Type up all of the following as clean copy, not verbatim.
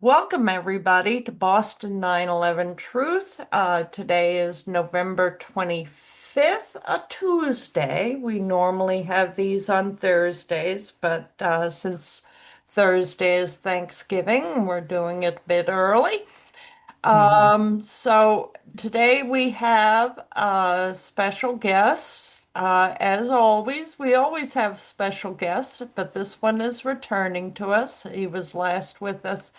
Welcome, everybody, to Boston 9/11 Truth. Today is November 25th, a Tuesday. We normally have these on Thursdays, but since Thursday is Thanksgiving, we're doing it a bit early. Hmm. So today we have special guests. As always, we always have special guests, but this one is returning to us. He was last with us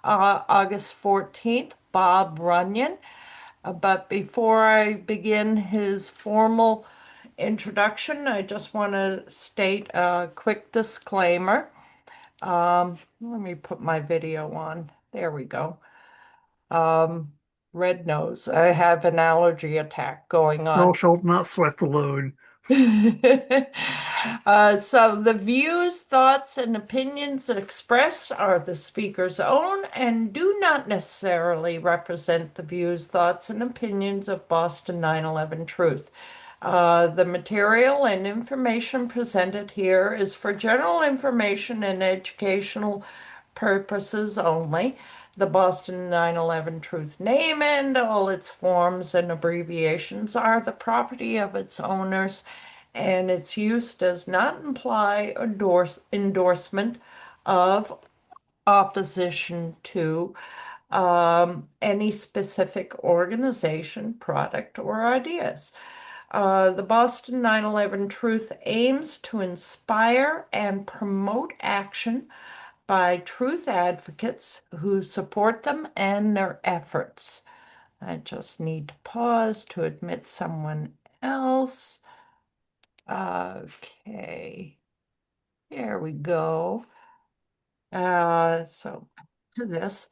August 14th, Bob Runyon. But before I begin his formal introduction, I just want to state a quick disclaimer. Let me put my video on. There we go. Um, Red nose. I have an allergy attack going Thou on. shalt not sweat the load. So the views, thoughts, and opinions expressed are the speaker's own and do not necessarily represent the views, thoughts, and opinions of Boston 9/11 Truth. The material and information presented here is for general information and educational purposes only. The Boston 9/11 Truth name and all its forms and abbreviations are the property of its owners, and its use does not imply endorsement of opposition to any specific organization, product, or ideas. The Boston 9/11 Truth aims to inspire and promote action by truth advocates who support them and their efforts. I just need to pause to admit someone else. Okay, here we go. So to this,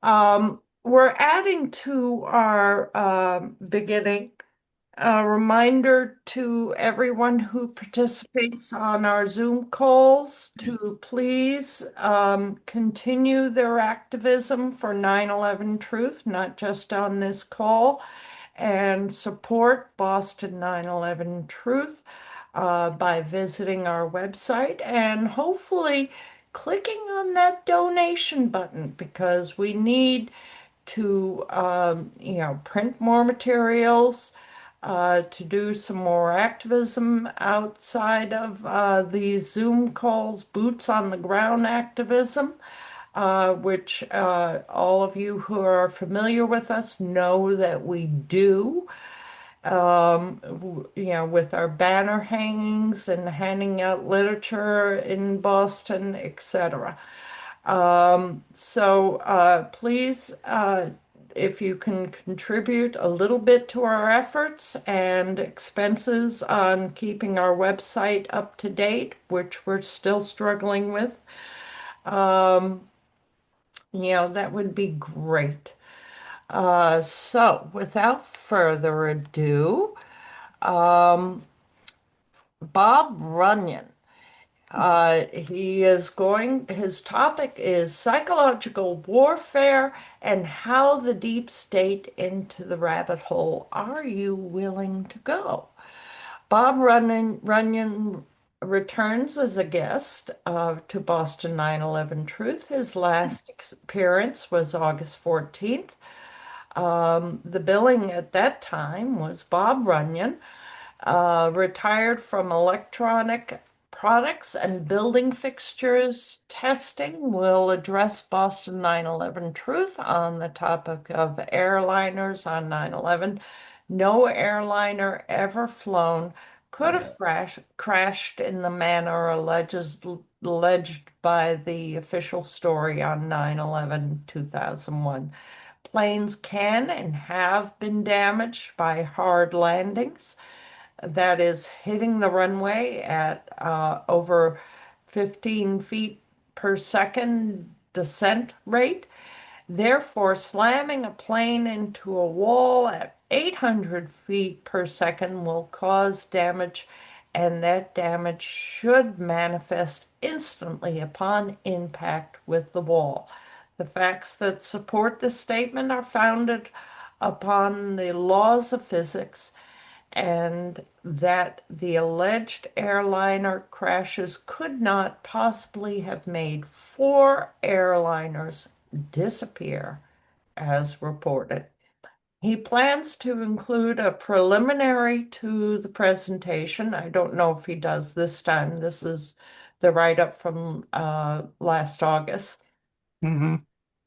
we're adding to our beginning a reminder to everyone who participates on our Zoom calls to please continue their activism for 9/11 Truth, not just on this call, and support Boston 9/11 Truth by visiting our website and hopefully clicking on that donation button because we need to, print more materials, to do some more activism outside of these Zoom calls, boots on the ground activism, which all of you who are familiar with us know that we do. With our banner hangings and handing out literature in Boston, etc. Please, if you can contribute a little bit to our efforts and expenses on keeping our website up to date, which we're still struggling with, that would be great. So without further ado, Bob Runyon. His topic is psychological warfare and how the deep state into the rabbit hole are you willing to go? Runyon returns as a guest to Boston 9/11 Truth. His last appearance was August 14th. The billing at that time was Bob Runyon, retired from electronic products and building fixtures testing, will address Boston 9/11 Truth on the topic of airliners on 9/11. No airliner ever flown could have crashed in the manner alleged by the official story on 9/11 2001. Planes can and have been damaged by hard landings, that is hitting the runway at over 15 feet per second descent rate. Therefore, slamming a plane into a wall at 800 feet per second will cause damage, and that damage should manifest instantly upon impact with the wall. The facts that support this statement are founded upon the laws of physics and that the alleged airliner crashes could not possibly have made four airliners disappear, as reported. He plans to include a preliminary to the presentation. I don't know if he does this time. This is the write-up from last August. Hmm.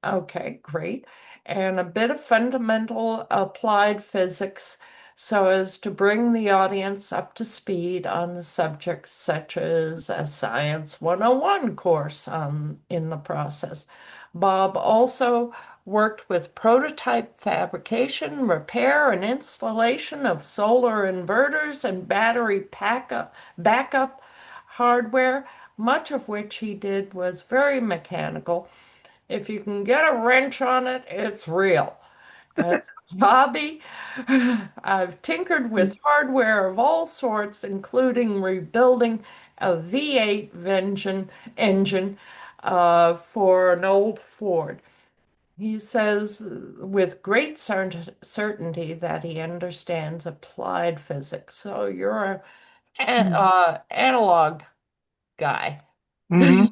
Okay, great. And a bit of fundamental applied physics so as to bring the audience up to speed on the subjects such as a Science 101 course in the process. Bob also worked with prototype fabrication, repair, and installation of solar inverters and battery backup hardware, much of which he did was very mechanical. If you can get a wrench on it, it's real. As a hobby, I've tinkered with hardware of all sorts, including rebuilding a V8 engine for an old Ford. He says with great certainty that he understands applied physics. So you're an analog guy. Hmm.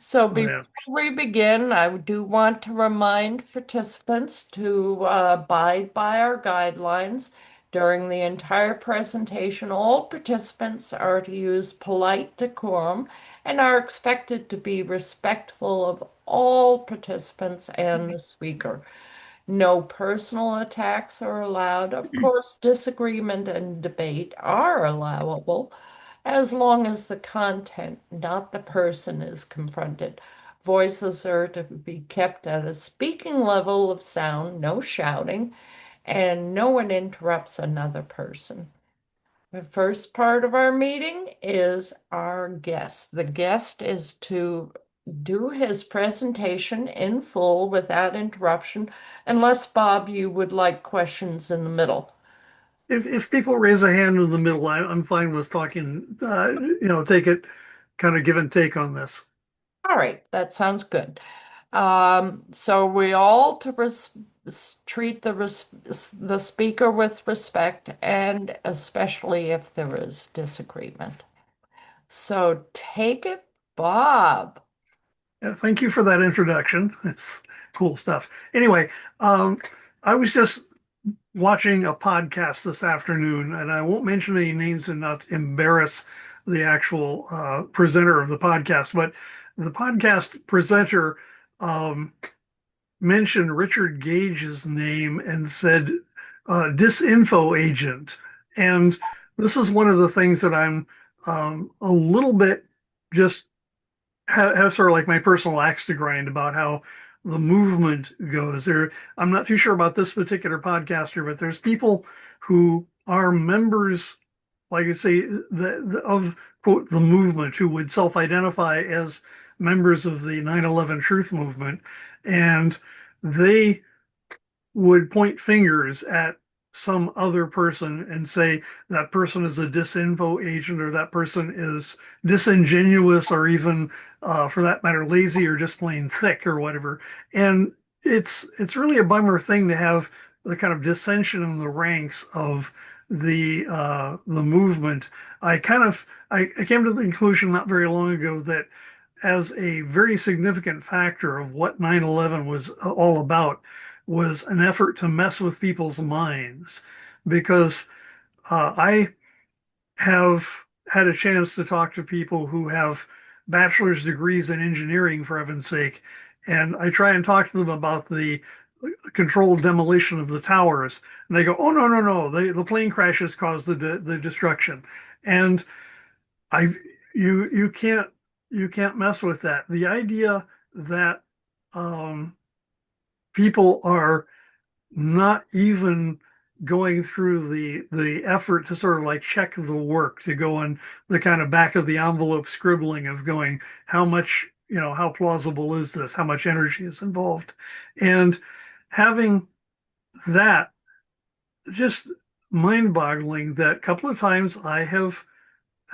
So Oh, before yeah. we begin, I do want to remind participants to abide by our guidelines. During the entire presentation, all participants are to use polite decorum and are expected to be respectful of all participants and the speaker. No personal attacks are allowed. Of course, disagreement and debate are allowable as long as the content, not the person, is confronted. Voices are to be kept at a speaking level of sound, no shouting, and no one interrupts another person. The first part of our meeting is our guest. The guest is to do his presentation in full without interruption, unless, Bob, you would like questions in the middle. If people raise a hand in the middle, I'm fine with talking. Take it, kind of give and take on this. All right, that sounds good. So we all to treat the speaker with respect, and especially if there is disagreement. So take it, Bob. Thank you for that introduction. It's cool stuff. Anyway, um, I was just watching a podcast this afternoon, and I won't mention any names and not embarrass the actual presenter of the podcast, but the podcast presenter um, mentioned Richard Gage's name and said disinfo agent. And this is one of the things that I'm a little bit just have sort of like my personal axe to grind about how the movement goes. I'm not too sure about this particular podcaster, but there's people who are members, like I say, of quote the movement, who would self-identify as members of the 9/11 Truth movement, and they would point fingers at some other person and say that person is a disinfo agent or that person is disingenuous or even for that matter lazy or just plain thick or whatever. And it's really a bummer thing to have the kind of dissension in the ranks of the movement. I came to the conclusion not very long ago that as a very significant factor of what 9/11 was all about was an effort to mess with people's minds because I have had a chance to talk to people who have bachelor's degrees in engineering, for heaven's sake, and I try and talk to them about the controlled demolition of the towers, and they go, "Oh no, no, no! The plane crashes caused the destruction," and I you can't mess with that. The idea that um, people are not even going through the effort to sort of like check the work, to go on the kind of back of the envelope scribbling of going, how much, how plausible is this? How much energy is involved? And having that just mind-boggling that a couple of times I have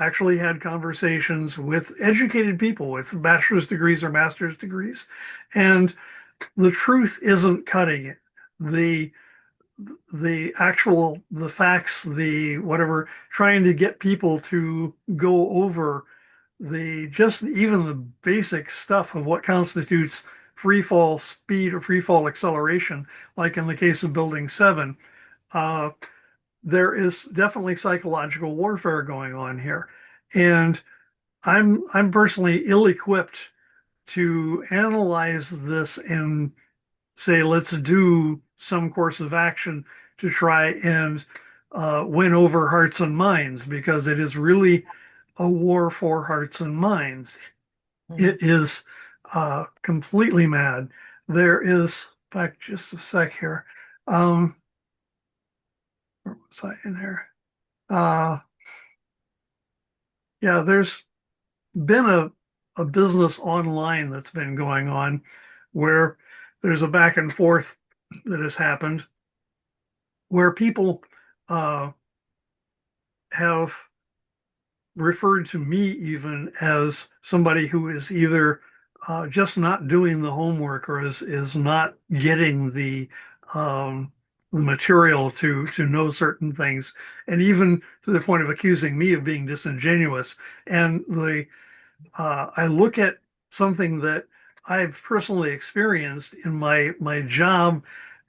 actually had conversations with educated people with bachelor's degrees or master's degrees, and the truth isn't cutting it. The facts, the whatever, trying to get people to go over the just even the basic stuff of what constitutes free fall speed or free fall acceleration, like in the case of Building 7, uh, there is definitely psychological warfare going on here. And I'm personally ill-equipped to analyze this and say, let's do some course of action to try and win over hearts and minds, because it is really a war for hearts and minds. Mhm. It is completely mad. There is, in fact, just a sec here. Um, where was I in here? Uh, yeah, there's been a business online that's been going on where there's a back and forth that has happened where people uh, have referred to me even as somebody who is either just not doing the homework or is not getting the material to know certain things, and even to the point of accusing me of being disingenuous. And the I look at something that I've personally experienced in my job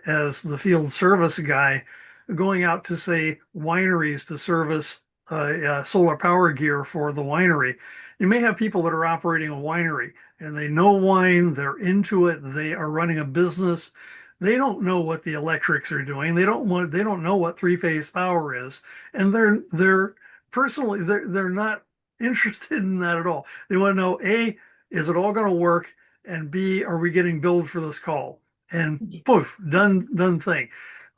as the field service guy, going out to say wineries to service solar power gear for the winery. You may have people that are operating a winery and they know wine, they're into it, they are running a business. They don't know what the electrics are doing. They don't know what three-phase power is, and they're personally they're not interested in that at all. They want to know, A, is it all going to work? And B, are we getting billed for this call? And poof, done thing.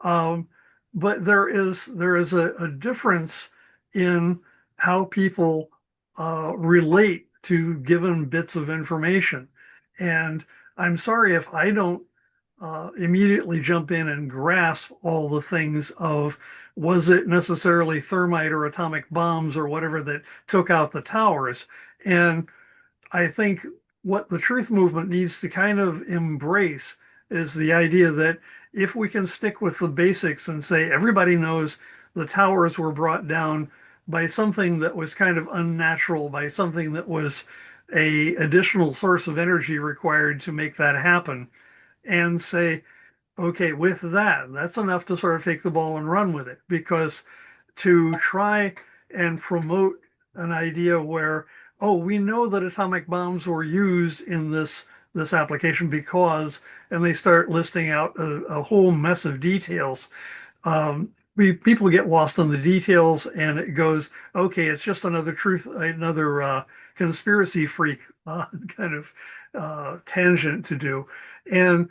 Um, but there is a difference in how people relate to given bits of information. And I'm sorry if I don't immediately jump in and grasp all the things of, was it necessarily thermite or atomic bombs or whatever that took out the towers? And I think what the truth movement needs to kind of embrace is the idea that if we can stick with the basics and say everybody knows the towers were brought down by something that was kind of unnatural, by something that was a additional source of energy required to make that happen, and say, okay, with that, that's enough to sort of take the ball and run with it. Because to try and promote an idea where, oh, we know that atomic bombs were used in this application because, and they start listing out a whole mess of details. People get lost in the details, and it goes, okay, it's just another conspiracy freak kind of tangent to do. And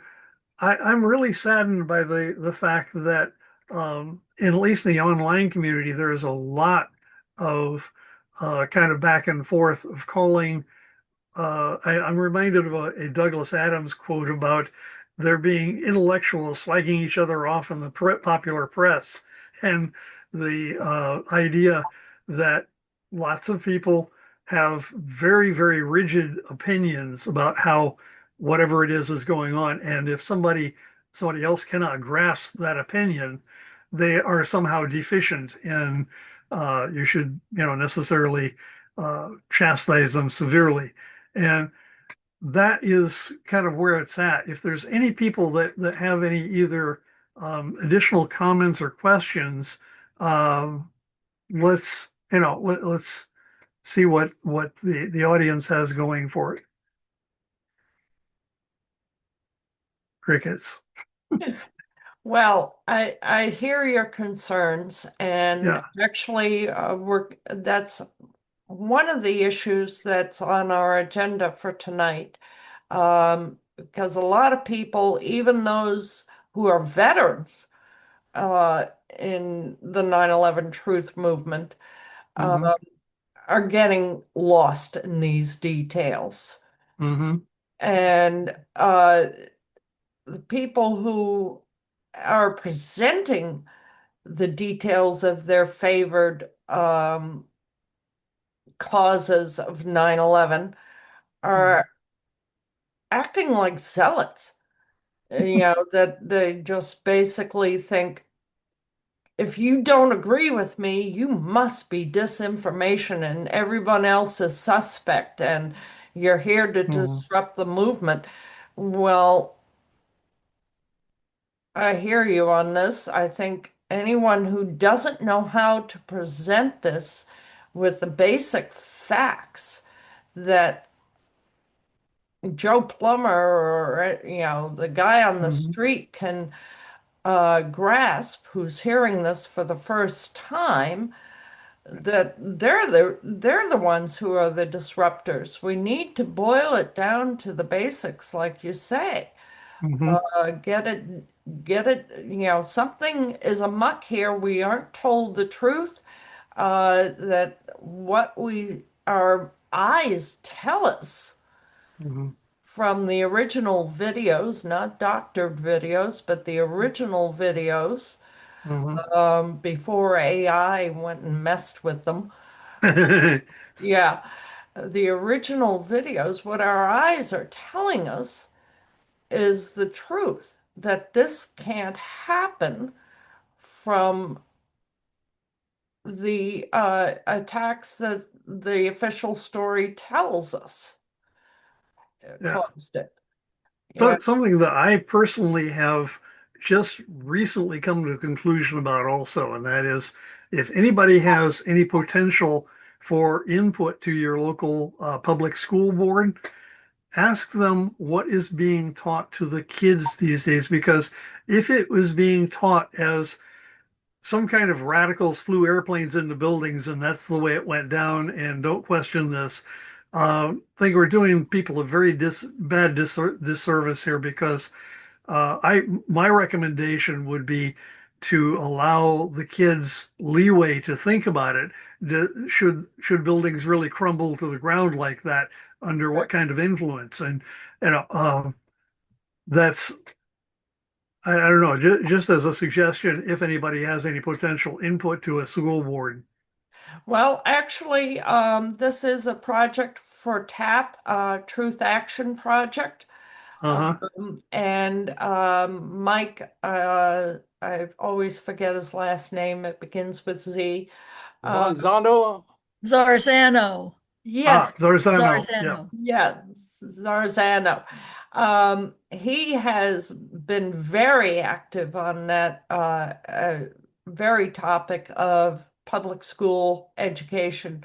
I'm really saddened by the fact that in at least in the online community, there is a lot of kind of back and forth of calling. I'm reminded of a Douglas Adams quote about there being intellectuals slagging each other off in the popular press, and the idea that lots of people have very, very rigid opinions about how whatever it is going on, and if somebody else cannot grasp that opinion, they are somehow deficient, and you should, necessarily chastise them severely. And that is kind of where it's at. If there's any people that have any either additional comments or questions, um, let's see what the audience has going for it. Crickets. Well, I hear your concerns, and Yeah. actually, that's one of the issues that's on our agenda for tonight. Because a lot of people, even those who are veterans uh, in the 9/11 truth movement, uh, Hmm. are getting lost in these details. Hmm. And the people who are presenting the details of their favored causes of 9/11 Hmm. are acting like zealots. That they just basically think if you don't agree with me, you must be disinformation and everyone else is suspect and you're here to Hmm. disrupt the movement. Well, I hear you on this. I think anyone who doesn't know how to present this with the basic facts that Joe Plumber or the guy on the Hmm. street can grasp, who's hearing this for the first time, that they're the ones who are the disruptors. We need to boil it down to the basics, like you say. Hmm. Get it, something is amuck here. We aren't told the truth, that what our eyes tell us Hmm. from the original videos, not doctored videos, but the original videos, Hmm. before AI went and messed with them. Yeah, the original videos, what our eyes are telling us is the truth, that this can't happen from the attacks that the official story tells us Yeah. caused it. Yeah. So something that I personally have just recently come to the conclusion about also, and that is if anybody has any potential for input to your local public school board, ask them what is being taught to the kids these days. Because if it was being taught as some kind of radicals flew airplanes into buildings and that's the way it went down, and don't question this, I think we're doing people a very bad disservice here because my recommendation would be to allow the kids leeway to think about it. Should buildings really crumble to the ground like that? Under what kind of influence? And you know, that's I don't know. Just as a suggestion, if anybody has any potential input to a school board. Well, actually, this is a project for TAP, Truth Action Project. Uh-huh. And Mike, I always forget his last name. It begins with Z. Uh, Zondo? Zarzano. yes, Ah, Zarzano. Yeah. Zarzano. yeah, Zarzano. He has been very active on that very topic of public school education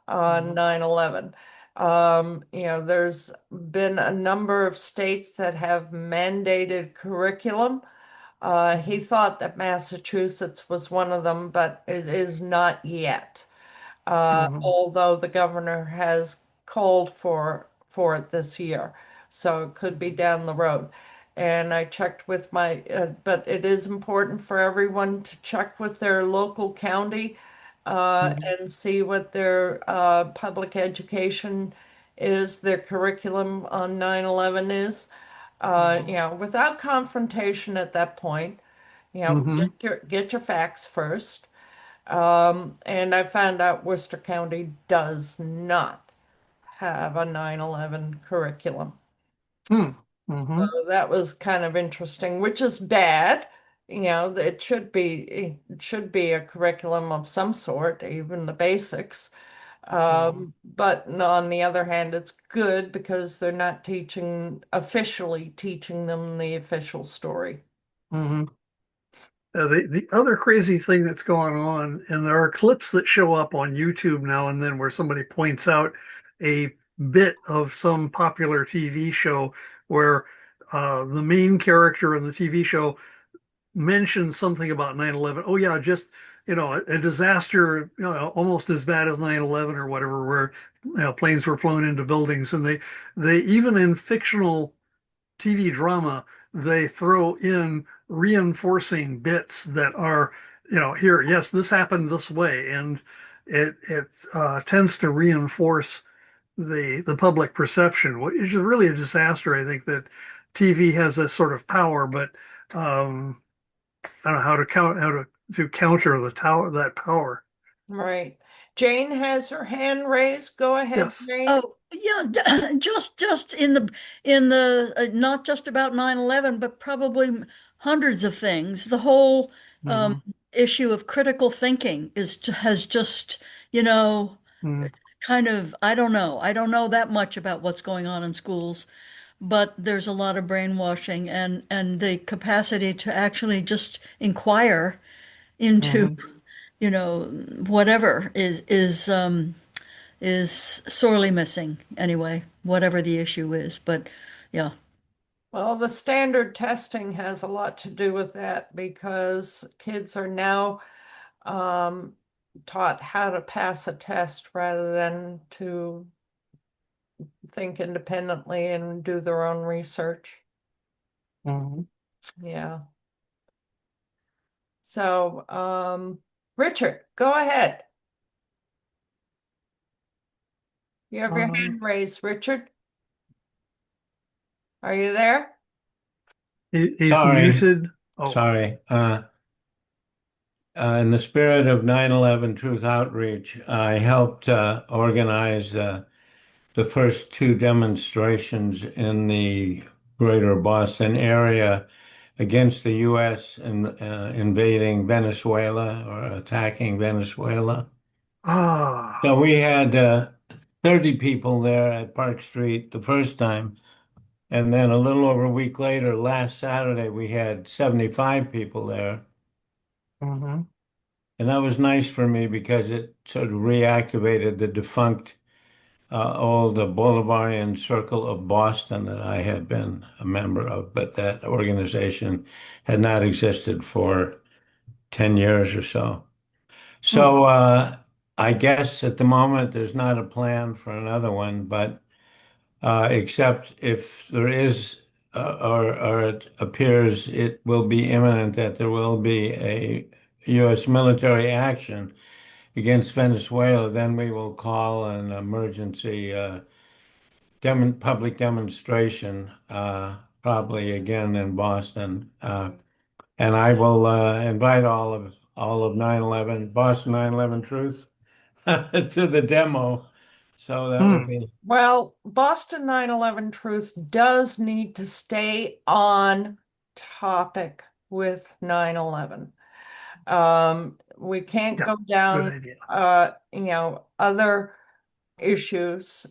on Mhm. 9/11. There's been a number of states that have mandated curriculum. He Mhm. thought that Massachusetts was one of them, but it is not yet. Mhm. Although the governor has called for it this year, so it could be down the road. And I checked with but it is important for everyone to check with their local county Mhm. and see what their public education is, their curriculum on 9/11 is. Mhm. Without confrontation at that point, Mhm. get your facts first. And I found out Worcester County does not have a 9/11 curriculum. Mhm. Mhm. So that was kind of interesting, which is bad. It should be a curriculum of some sort, even the basics. Mhm. But on the other hand, it's good because they're not officially teaching them the official story. Mhm. The other crazy thing that's going on, and there are clips that show up on YouTube now and then where somebody points out a bit of some popular TV show where the main character in the TV show mentions something about 9/11. Oh yeah, just a disaster, almost as bad as 9/11 or whatever, where planes were flown into buildings, and they even in fictional TV drama, they throw in reinforcing bits that are, here, yes, this happened this way, and it tends to reinforce the public perception, which is really a disaster. I think that TV has this sort of power, but I don't know how to counter the tower that power. Right. Jane has her hand raised. Go ahead, Yes. Jane. Oh, yeah, just in the not just about 9/11, but probably hundreds of things. The whole Hmm. issue of critical thinking has just, you know, Hmm. kind of, I don't know. I don't know that much about what's going on in schools. but there's a lot of brainwashing and the capacity to actually just inquire into, Hmm. whatever is sorely missing anyway, whatever the issue is. But yeah. Well, the standard testing has a lot to do with that because kids are now um, taught how to pass a test rather than to think independently and do their own research. Hmm. Yeah. So, Richard, go ahead. You have your Um, hand raised, Richard. Are you there? he's Sorry, muted. Oh, sorry. In the spirit of 9/11 Truth Outreach, I helped organize the first two demonstrations in the greater Boston area against the U.S. Invading Venezuela or attacking Venezuela. So ah, we had 30 people there at Park Street the first time. And then a little over a week later, last Saturday, we had 75 people there. hmm, And that was nice for me because it sort of reactivated the defunct old Bolivarian Circle of Boston that I had been a member of, but that organization had not existed for 10 years or so. hmm, So I guess at the moment there's not a plan for another one, but except if there is, or it appears it will be imminent that there will be a U.S. military action against Venezuela, then we will call an emergency public demonstration, probably again in Boston, and I will invite all of 9/11 Boston 9/11 Truth to the demo. So that will hmm. be. Well, Boston 9/11 Truth does need to stay on topic with 9/11. We can't Yeah, go good down, idea. other issues.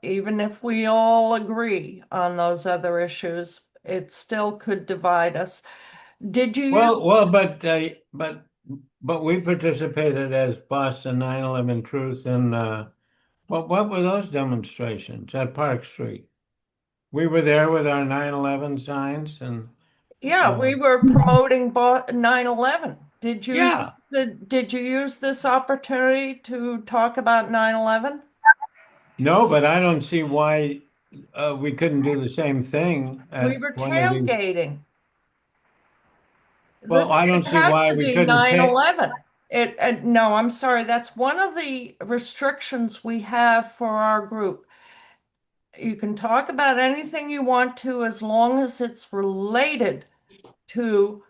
Even if we all agree on those other issues, it still could divide us. Did you use, But we participated as Boston 9/11 Truth in what were those demonstrations at Park Street? We were there with our 9/11 signs and yeah, uh, we were promoting 9/11. yeah. Did you use this opportunity to talk about 9/11? No, but I don't see why we couldn't do the same thing We at were one of these. tailgating. Well, I don't It see has why to we be couldn't take. 9/11. No, I'm sorry. That's one of the restrictions we have for our group. You can talk about anything you want to as long as it's to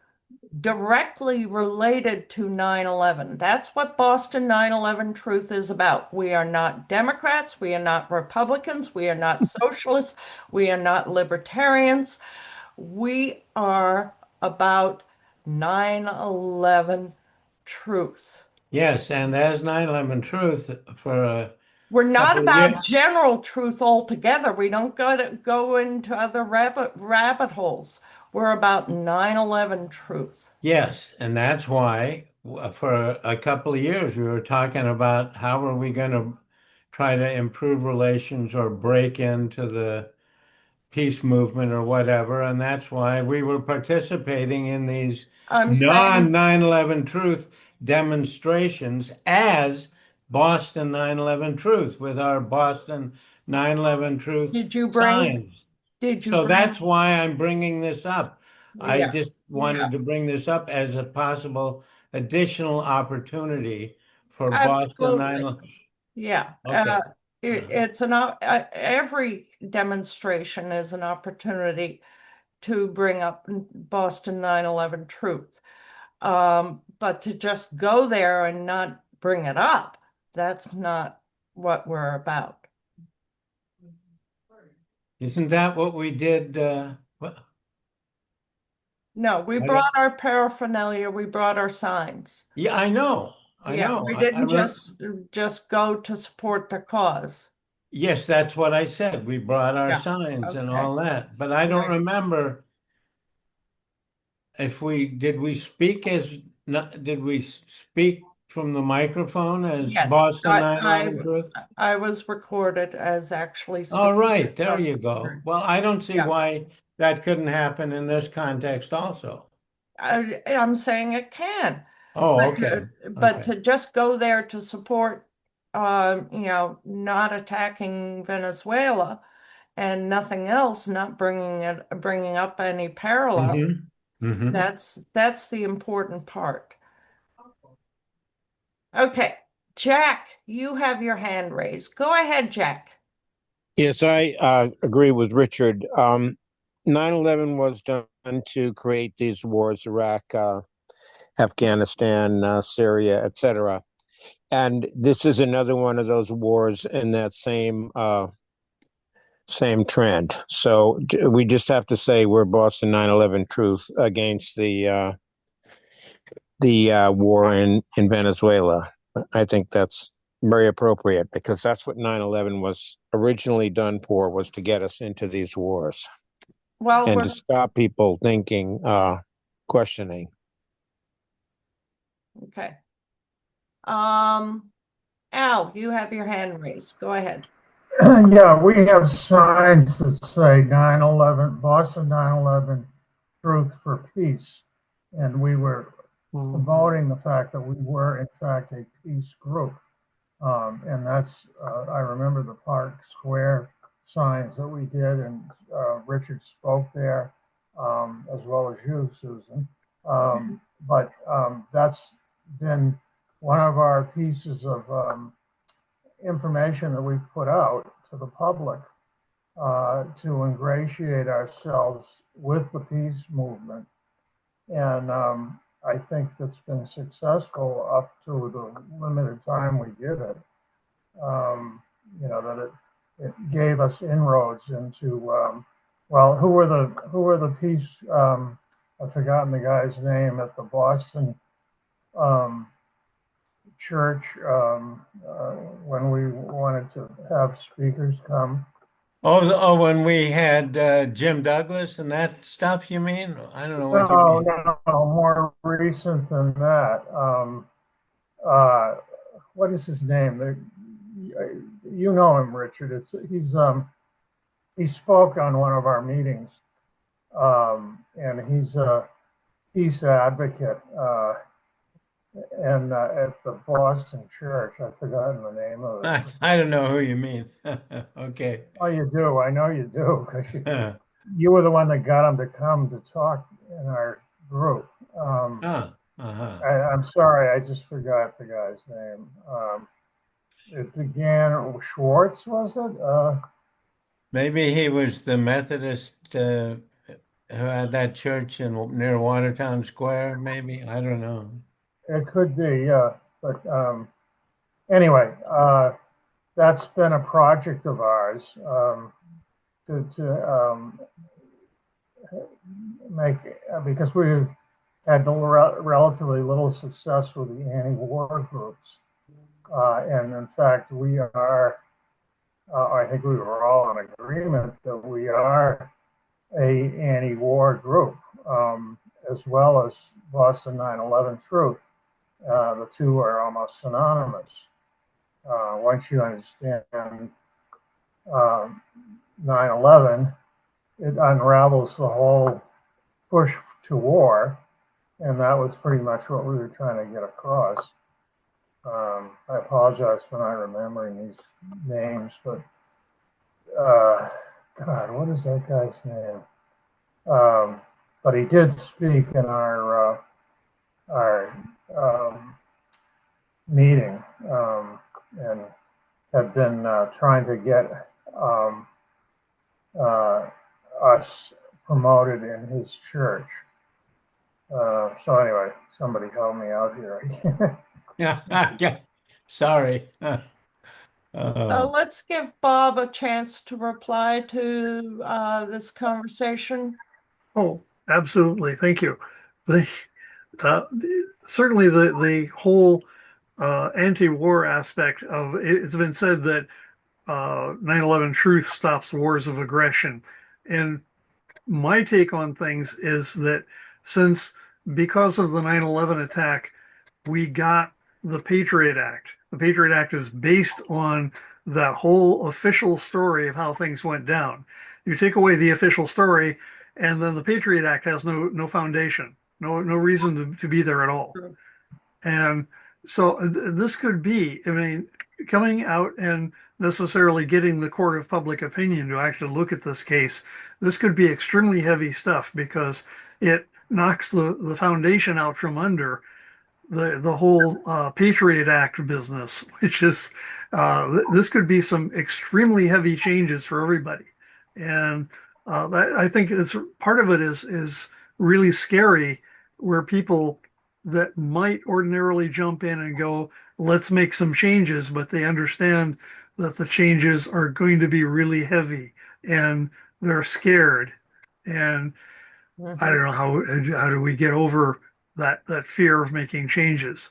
directly related to 9/11. That's what Boston 9/11 Truth is about. We are not Democrats, we are not Republicans, we are not socialists, we are not libertarians. We are about 9/11 truth. Yes, and as 9/11 Truth for a We're not couple of about years. general truth altogether. We don't go into other rabbit holes. We're about 9/11 truth. Yes, and that's why for a couple of years we were talking about how are we going to try to improve relations or break into the peace movement or whatever, and that's why we were participating in these I'm non saying, 9/11 Truth demonstrations as Boston 9/11 Truth with our Boston 9/11 Truth did you bring, signs. did you So bring, that's why I'm bringing this up. I yeah, just yeah, wanted to bring this up as a possible additional opportunity for Boston absolutely. 9/11. Yeah. Okay. It's every demonstration is an opportunity to bring up Boston 9/11 truth. But to just go there and not bring it up, that's not what we're about. Isn't that what we did? No, we I don't, brought our paraphernalia, we brought our signs. yeah, I know. I Yeah, know. we didn't I just go to support the cause. Yes, that's what I said. We brought our Yeah. signs and Okay. all that, but I don't Right. remember if did we speak as, did we speak from the microphone as Yes, Boston 9/11 Truth? I was recorded as actually All speaking right, at there some you go. hearing. Well, I don't see Yeah. why that couldn't happen in this context also. I'm saying it can, Oh, but okay. but Okay. to just go there to support, not attacking Venezuela and nothing else, not bringing up any parallel. Mm-hmm. Mm-hmm. That's the important part. Okay, Jack, you have your hand raised. Go ahead, Jack. Yes, I agree with Richard. 9/11 was done to create these wars, Iraq, Afghanistan, Syria, etc. And this is another one of those wars in that same trend. So we just have to say we're Boston 9/11 truth against the war in Venezuela. I think that's very appropriate because that's what 9/11 was originally done for, was to get us into these wars Well, and to stop people thinking, questioning. okay. Um, Al, you have your hand raised. Go ahead. Yeah, we have signs that say 9/11, Boston 9/11, Truth for Peace. And we were promoting the fact that we were, in fact, a peace group. And that's, I remember the Park Square signs that we did, and Richard spoke there, as well as you, Susan. But that's been one of our pieces of information that we've put out to the public to ingratiate ourselves with the peace movement. And I think that's been successful up to the limited time we did it. That it gave us inroads into, well, who were the peace, I've forgotten the guy's name at the Boston um, church when we wanted to have speakers come. Oh, when we had Jim Douglas and that stuff, you mean? I don't know what you No, mean. no, more recent than that. Uh, what is his name? You know him, Richard. He spoke on one of our meetings, and he's a peace advocate. And at the Boston Church, I've forgotten the name of it. I don't know who you mean. Okay. Oh, you do. I know you do, because you were the one that got him to come to talk in our group. Uh-huh. I'm sorry, I just forgot the guy's name. It began Schwartz, was it? Maybe he was the Methodist who had that church near Watertown Square, maybe. I don't know. It could be, yeah. But anyway, that's been a project of ours, to make, because we had relatively little success with the anti-war groups. And in fact, we are, I think we were all in agreement that we are a anti-war group, as well as Boston 9/11 Truth. The two are almost synonymous. Once you understand 9/11, it unravels the whole push to war, and that was pretty much what we were trying to get across. I apologize for not remembering these names, but God, what is that guy's name? But he did speak in our meeting, and had been trying to get us promoted in his church. So anyway, somebody help me out here. Yeah. Sorry. Let's give Bob a chance to reply to this conversation. Oh, absolutely. Thank you. The, uh, Certainly the whole anti-war aspect of it, it's been said that 9/11 truth stops wars of aggression. And my take on things is that since because of the 9/11 attack, we got the Patriot Act. The Patriot Act is based on that whole official story of how things went down. You take away the official story, and then the Patriot Act has no foundation, no reason to be there at all. And so this could be, I mean, coming out and necessarily getting the court of public opinion to actually look at this case, this could be extremely heavy stuff because it knocks the foundation out from under the whole Patriot Act business, which is this could be some extremely heavy changes for everybody, and I think it's part of it is really scary, where people that might ordinarily jump in and go, let's make some changes, but they understand that the changes are going to be really heavy, and they're scared, and I Mhm. don't know how do we get over that fear of making changes.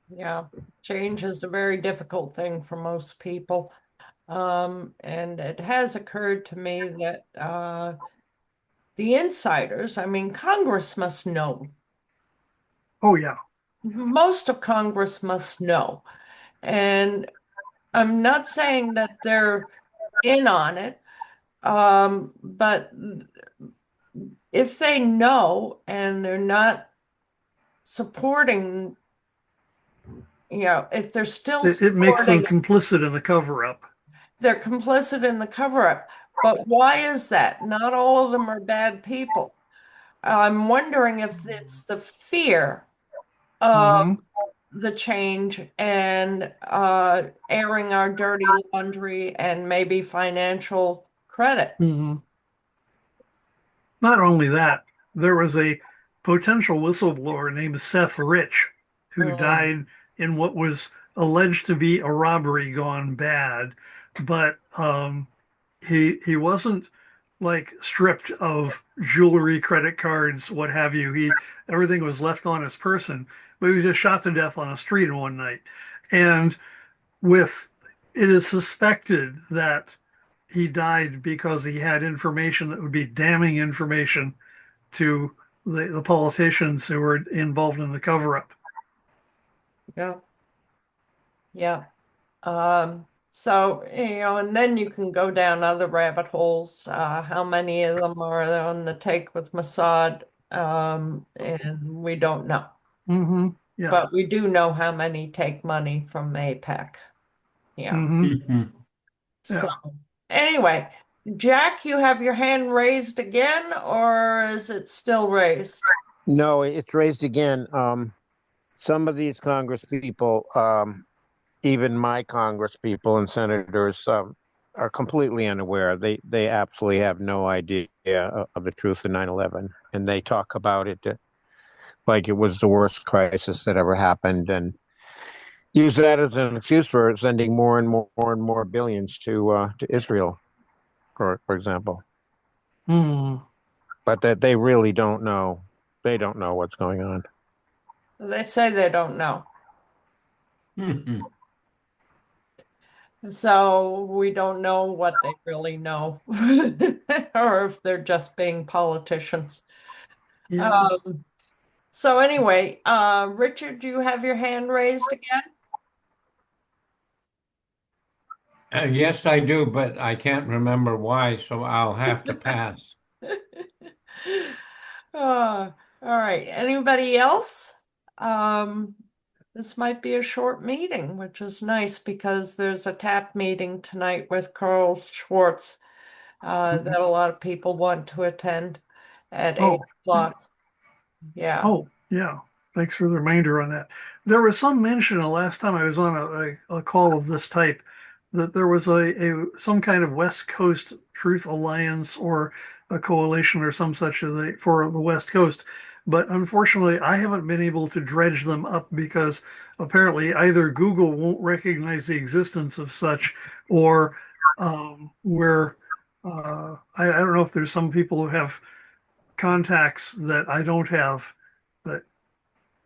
Yeah, change is a very difficult thing for most people. And it has occurred to me that the insiders, I mean, Congress must know. Oh yeah. Most of Congress must know. And I'm not saying that they're in on it, but if they know and they're not supporting, if they're still It makes them supporting, complicit in the cover up. they're complicit in the cover-up. But why is that? Not all of them are bad people. I'm wondering if it's the fear of Hmm. the change and airing our dirty laundry and maybe financial credit. Hmm. Not only that, there was a potential whistleblower named Seth Rich who Mm, died in what was alleged to be a robbery gone bad, but he wasn't like stripped of jewelry, credit cards, what have you. He Everything was left on his person, but he was just shot to death on a street one night. And with it is suspected that he died because he had information that would be damning information to the politicians who were involved in the cover up. yeah, yeah. So, and then you can go down other rabbit holes. How many of them are on the take with Mossad? And we don't know. Hmm. Yeah. But we do know how many take money from APEC. Yeah. Hmm. Mhm. So Yeah. anyway, Jack, you have your hand raised again, or is it still raised? No, it's raised again. Some of these Congress people, even my Congress people and senators, are completely unaware. They absolutely have no idea of the truth of 9/11, and they talk about it like it was the worst crisis that ever happened, and use that as an excuse for sending more and more and more billions to Israel, for example. Mm. But that they really don't know. They don't know what's going on. They say they don't know. Mhm. So we don't know what they really know, or if they're just being politicians. Yeah. Um, so anyway, Richard, do you have your hand raised again? Yes, I do, but I can't remember why, so I'll have to pass. All right. Anybody else? Um, this might be a short meeting, which is nice because there's a tap meeting tonight with Carl Schwartz that a lot of people want to attend at eight Oh, yeah. o'clock. Yeah. Oh, yeah. Thanks for the reminder on that. There was some mention the last time I was on a call of this type that there was a some kind of West Coast Truth Alliance or a coalition or some such for the West Coast. But unfortunately, I haven't been able to dredge them up because apparently either Google won't recognize the existence of such, or where I don't know if there's some people who have contacts that I don't have that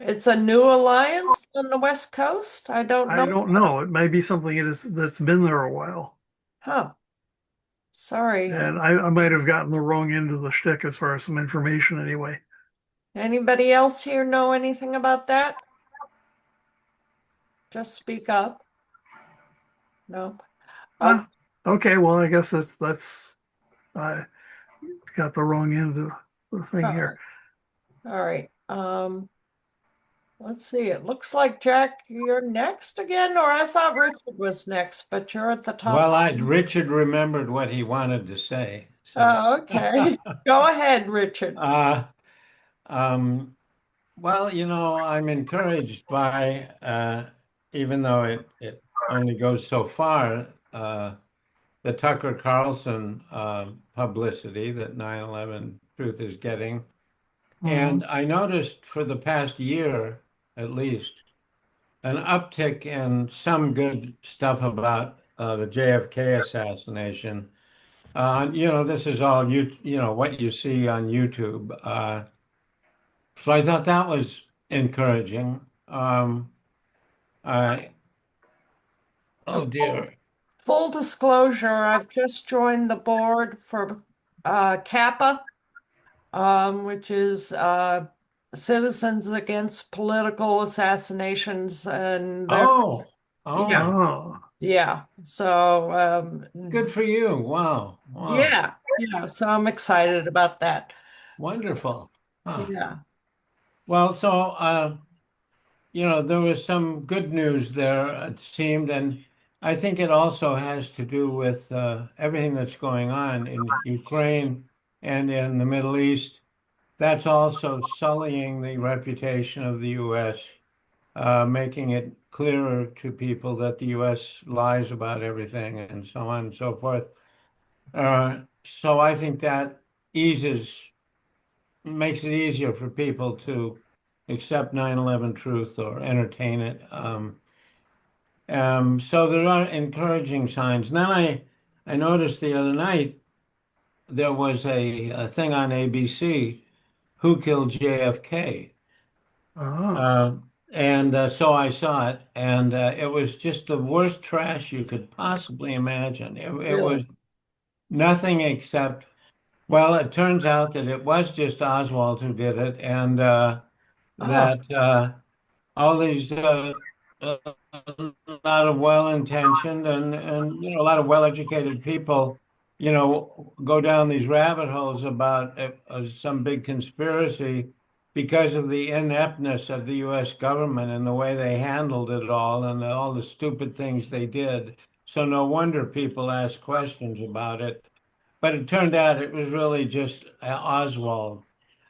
It's a new alliance on the West Coast? I don't I know. don't know. It may be something that's been there a while. Huh. Sorry. And I might have gotten the wrong end of the shtick as far as some information anyway. Anybody else here know anything about that? Just speak up. No. Oh, Ah, okay, well, I guess I got the wrong end of the thing all here. right. All right. Let's see. It looks like Jack, you're next again, or I thought Richard was next, but you're at the top. Well, Richard remembered what he wanted to say. So, Oh, okay. Go ahead, Richard. uh, um, well, I'm encouraged by, even though it only goes so far, the Tucker Carlson publicity that 9/11 Truth is getting. Mhm. And I noticed for the past year, at least, an uptick in some good stuff about the JFK assassination. This is all what you see on YouTube. So I thought that was encouraging. I Uh, Oh Full, dear. full disclosure, I've just joined the board for Kappa, which is Citizens Against Political Assassinations, and they're Oh, yeah, oh, Oh, yeah. So good for you. Wow, wow, yeah, yeah. So I'm excited about that. wonderful. Huh. Yeah, Well, so there was some good news there, it seemed, and I think it also has to do with everything that's going on in Ukraine and in the Middle East. That's also sullying the reputation of the U.S., making it clearer to people that the U.S. lies about everything and so on and so forth. So I think that makes it easier for people to accept 9/11 truth or entertain it. So there are encouraging signs. And then I noticed the other night there was a thing on ABC, Who Killed JFK? oh, Uh, and so I saw it, and it was just the worst trash you could possibly imagine. It was really. nothing except, well, it turns out that it was just Oswald who did it, and Oh, that all these a lot of well-intentioned and a lot of well-educated people go down these rabbit holes about some big conspiracy because of the ineptness of the U.S. government and the way they handled it all and all the stupid things they did. So no wonder people ask questions about it. But it turned out it was really just Oswald.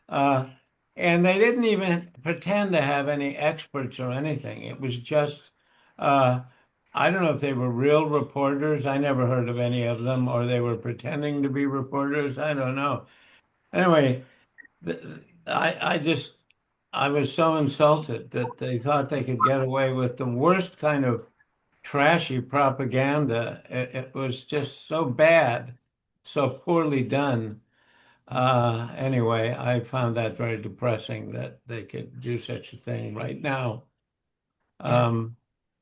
Uh, and they didn't even pretend to have any experts or anything. It was just, uh, I don't know if they were real reporters. I never heard of any of them, or they were pretending to be reporters. I don't know. Anyway, I was so insulted that they thought they could get away with the worst kind of trashy propaganda. It was just so bad, so poorly done. Anyway, I found that very depressing that they could do such a thing right now. yeah, Um,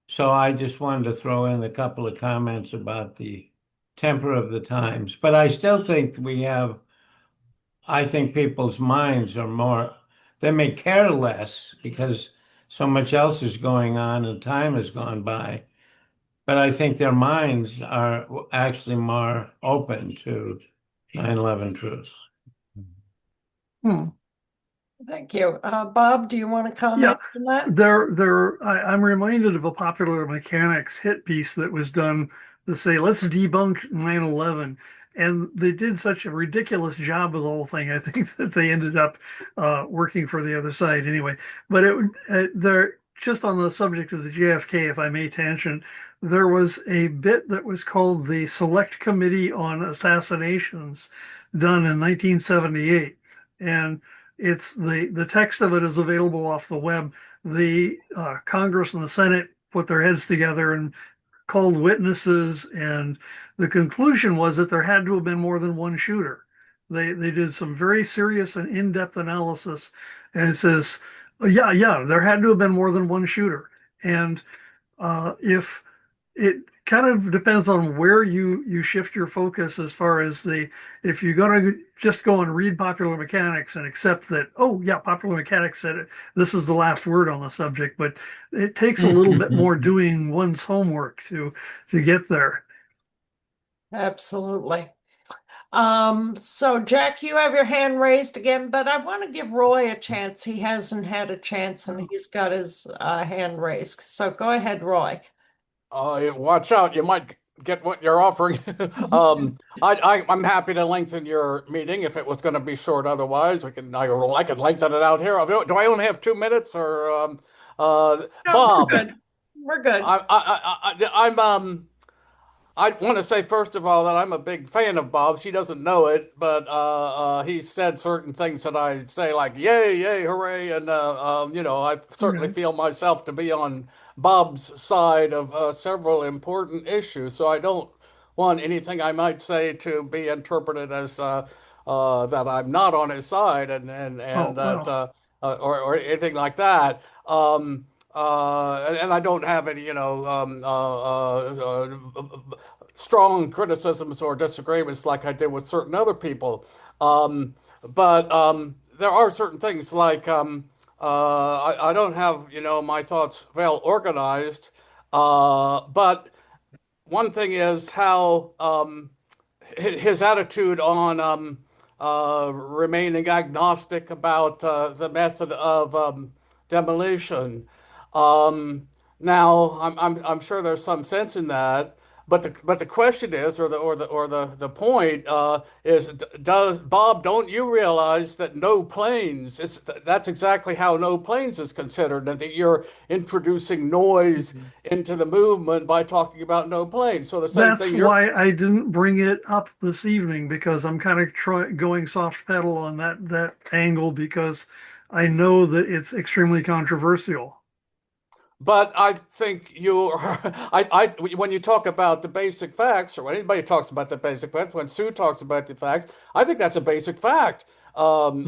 so I just wanted to throw in a couple of comments about the temper of the times. But I still think I think people's minds are more, they may care less because so much else is going on and time has gone by. But I think their minds are actually more open to 9/11 truth. hmm. thank you. Bob, do you want to Yeah, comment on that? I'm reminded of a popular mechanics hit piece that was done to say, let's debunk 9/11. And they did such a ridiculous job of the whole thing. I think that they ended up working for the other side anyway. But they're just on the subject of the JFK, if I may tangent, there was a bit that was called the Select Committee on Assassinations done in 1978. And the text of it is available off the web. The Congress and the Senate put their heads together and called witnesses, and the conclusion was that there had to have been more than one shooter. They did some very serious and in-depth analysis, and it says Yeah, yeah, there had to have been more than one shooter. And if it kind of depends on where you shift your focus as far as if you're going to just go and read popular mechanics and accept that, oh yeah, popular mechanics said it, this is the last word on the subject, but it takes a little bit more doing one's homework to get there. Absolutely. So Jack, you have your hand raised again, but I want to give Roy a chance. He hasn't had a chance and he's got his hand raised. So go ahead, Roy. Watch out, you might get what you're offering. I'm happy to lengthen your meeting if it was going to be short. Otherwise, I could lengthen it out here. Do I only have 2 minutes or No, we're Bob? good. We're good. I want to say first of all that I'm a big fan of Bob's. He doesn't know it, but he said certain things that I say like "yay, yay, hooray," and I certainly Okay. feel myself to be on Bob's side of several important issues. So I don't want anything I might say to be interpreted as that I'm not on his side and Oh, that well. or anything like that. And I don't have any, strong criticisms or disagreements like I did with certain other people. But there are certain things like I don't have, my thoughts well organized. But one thing is how his attitude on remaining agnostic about the method of demolition. Um, Now, I'm sure there's some sense in that, but the question is, or the point is, does Bob? Don't you realize that no planes is that's exactly how no planes is considered, and that you're introducing noise into the movement by talking about no planes. So the same That's thing you're why I didn't bring it up this evening because I'm kind of going soft pedal on that angle because I know that it's extremely controversial. But I think you are, when you talk about the basic facts, or when anybody talks about the basic facts, when Sue talks about the facts, I think that's a basic fact. Hmm.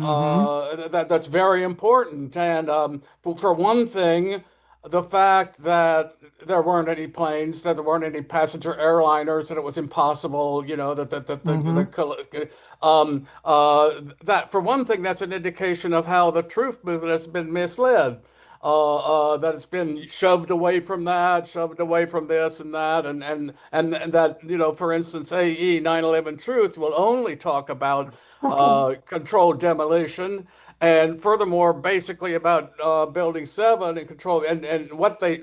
That's very important. And for one thing, the fact that there weren't any planes, that there weren't any passenger airliners, that it was impossible, Hmm. that for one thing, that's an indication of how the truth movement has been misled. That it's been shoved away from that, shoved away from this and that, and that, for instance, AE 9/11 Truth will only talk about controlled demolition, and furthermore, basically about Building 7 and control, and what the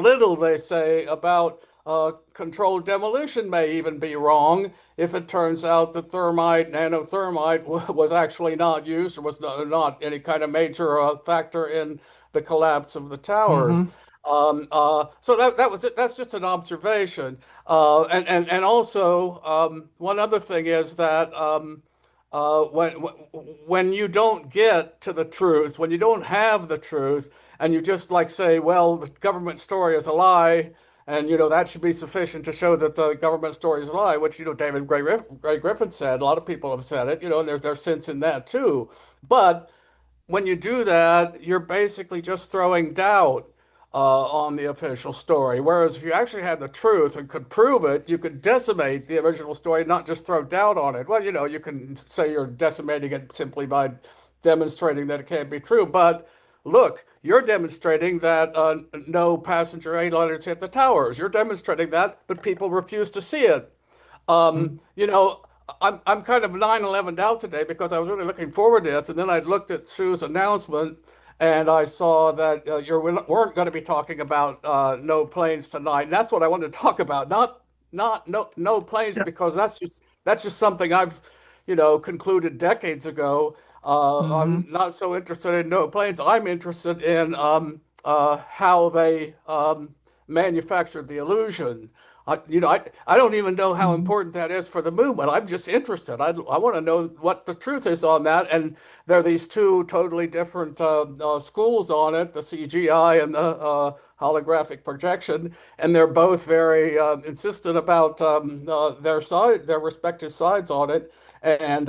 little they say about controlled demolition may even be wrong if it turns out that nanothermite, was actually not used or was not any kind of major factor in the collapse of the towers. Hmm. So that was it. That's just an observation. And also one other thing is that when you don't get to the truth, when you don't have the truth, and you just like say, well, the government story is a lie, and that should be sufficient to show that the government story is a lie, which David Gray Griffin said. A lot of people have said it, and there's sense in that too. But when you do that, you're basically just throwing doubt on the official story. Whereas if you actually had the truth and could prove it, you could decimate the original story, not just throw doubt on it. Well, you can say you're decimating it simply by demonstrating that it can't be true. But look, you're demonstrating that no passenger airliners hit the towers. You're demonstrating that, but people refuse to see it. You know, I'm kind of 9/11 out today because I was really looking forward to this, and then I looked at Sue's announcement and I saw that you weren't going to be talking about no planes tonight. And that's what I wanted to talk about, not no planes, Yeah. because that's just something I've concluded decades ago. Hmm. I'm not so interested in no planes. I'm interested in how they manufactured the illusion. I don't even know how Hmm. important that is for the movement. I'm just interested. I want to know what the truth is on that. And there are these two totally different schools on it, the CGI and the holographic projection, and they're both very insistent about their respective sides on it. And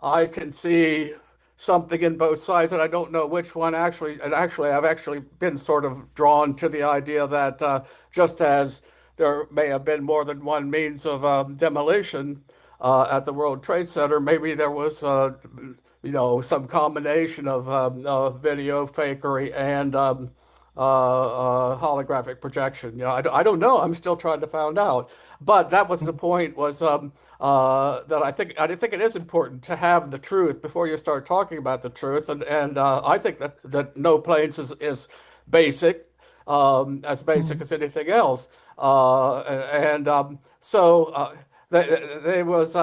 I can see something in both sides, and I don't know which one actually. And actually, I've actually been sort of drawn to the idea that just as there may have been more than one means of demolition at the World Trade Center, maybe there was, some combination of video fakery and holographic projection. I don't know. I'm still trying to find out. But that was the point. Was that I think it is important to have the truth before you start talking about the truth, and I think that no planes is basic, as basic as anything else, and so there was.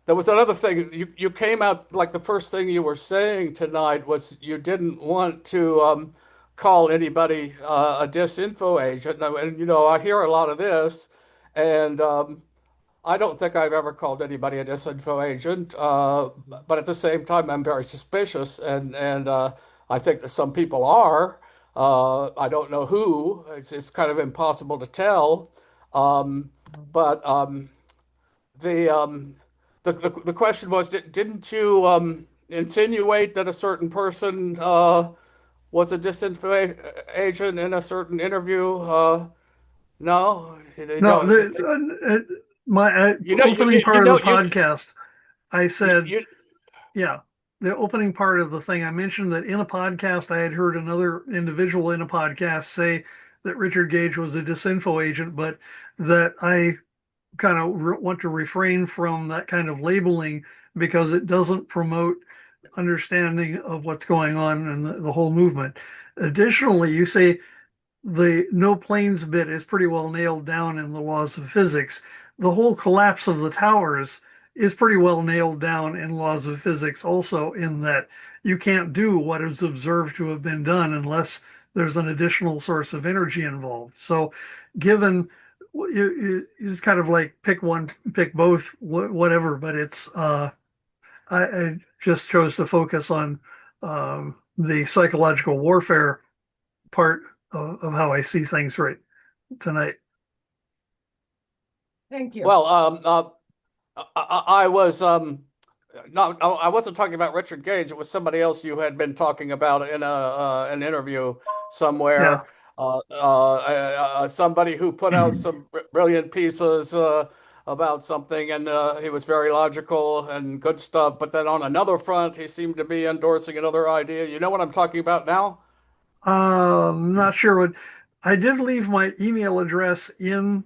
There was another thing. You came out like the first thing you were saying tonight was you didn't want to call anybody a disinfo agent. And I hear a lot of this, and I don't think I've ever called anybody a disinfo agent. But at the same time, I'm very suspicious, and I think that some people are. I don't know who. It's kind of impossible to tell. But the the question was, didn't you insinuate that a certain person was a disinfo agent in a certain interview? No, you No, don't. my You know, opening you part of know, the podcast, I said, you yeah, the opening part of the thing, I mentioned that in a podcast, I had heard another individual in a podcast say that Richard Gage was a disinfo agent, but that I kind of want to refrain from that kind of labeling because it doesn't promote understanding of what's going on in the whole movement. Additionally, you say the no planes bit is pretty well nailed down in the laws of physics. The whole collapse of the towers is pretty well nailed down in laws of physics also, in that you can't do what is observed to have been done unless there's an additional source of energy involved. So given you just kind of like pick one, pick both, whatever, but it's I just chose to focus on the psychological warfare part of how I see things right tonight. Thank you. well, I was not. I wasn't talking about Richard Gage. It was somebody else you had been talking about in an interview Yeah. somewhere. Somebody who put out some brilliant pieces about something, and he was very logical and good stuff. But then on another front, he seemed to be endorsing another idea. You know what I'm talking about now? Not sure what I did leave my email address in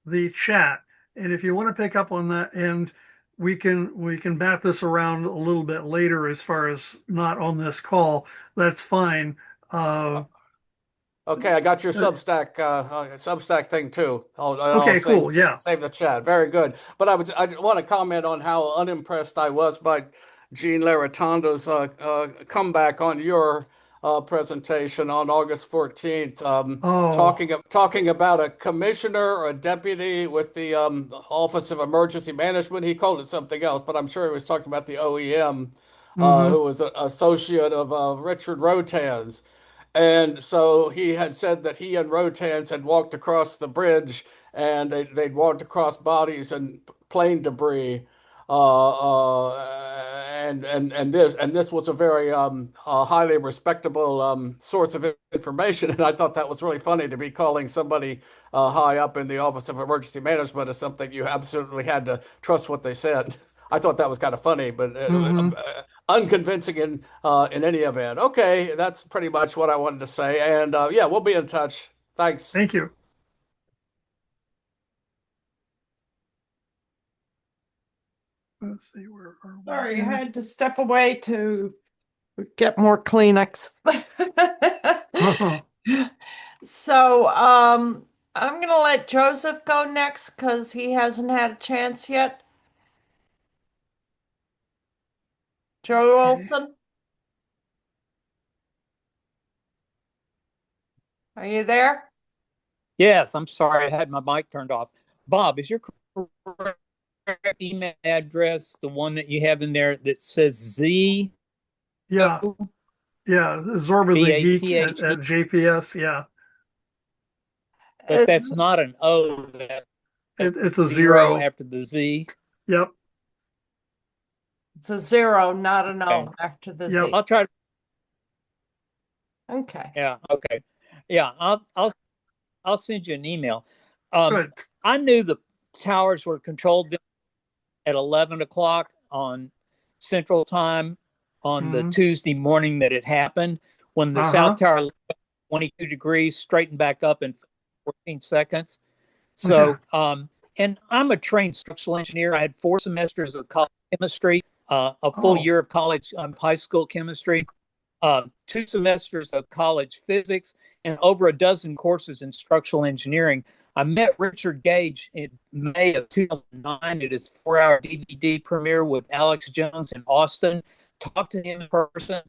the chat, and if you want to pick up on that, and we can bat this around a little bit later as far as not on this call. That's fine. Uh, Okay, I got your uh, Substack thing too. I'll okay, save cool. Yeah. save the chat. Very good. But I want to comment on how unimpressed I was by Gene Laratonda's comeback on your presentation on August 14th, Oh. talking about a commissioner or a deputy with the Office of Emergency Management. He called it something else, but I'm sure he was talking about the OEM, Mm-hmm. who was an associate of Richard Rotan's. And so he had said that he and Rotans had walked across the bridge, and they'd walked across bodies and plane debris. And this was a very highly respectable source of information, and I thought that was really funny to be calling somebody high up in the Office of Emergency Management as something you absolutely had to trust what they said. I thought that was kind of funny, but Mm-hmm. unconvincing in any event. Okay, that's pretty much what I wanted to say, and yeah, we'll be in touch. Thanks. Thank you. Let's see, where are we Sorry, I here? had to step away to get more Kleenex. Uh-huh. So, I'm gonna let Joseph go next because he hasn't had a chance yet. Joe Okay. Olson, are you there? Yes, I'm sorry, I had my mic turned off. Bob, is your correct email address the one that you have in there that says Z Yeah. Yeah. Zorba the Geek BATHE? at JPS. Yeah. But Uh, that's not an O, that's It's a zero zero. after the Z. Yep. It's a 0, not an Okay. O after the Yep. Z. I'll try. Okay. Yeah. Okay. Yeah. I'll send you an email. Good. I knew the towers were controlled at 11 o'clock on Central Time on the Mhm. Tuesday morning that it happened, when the Uh-huh. South Tower 22 degrees straightened back up in 14 seconds. Okay. So, and I'm a trained structural engineer. I had 4 semesters of college chemistry, a full Oh. year of college high school chemistry, 2 semesters of college physics, and over a dozen courses in structural engineering. I met Richard Gage in May of 2009 at his 4-hour DVD premiere with Alex Jones in Austin. Talked to him in person,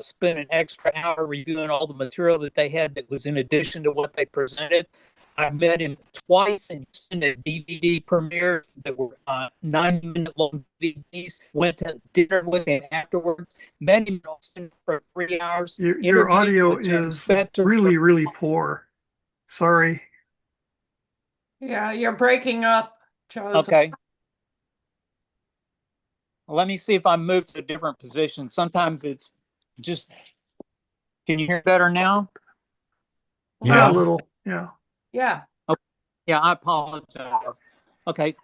spent an extra hour reviewing all the material that they had that was in addition to what they presented. I met him twice in a DVD premiere that were 90-minute long DVDs. Went to dinner with him afterwards. Met him in Austin for 3 hours. Your Interviewed audio with James is Fetzer. really, really poor. Sorry. Yeah, you're breaking up, Joseph. Okay. Let me see if I move to a different position. Sometimes it's just. Can you hear better now? A Yeah. little. Yeah. Yeah. Okay. Yeah, I apologize. Okay.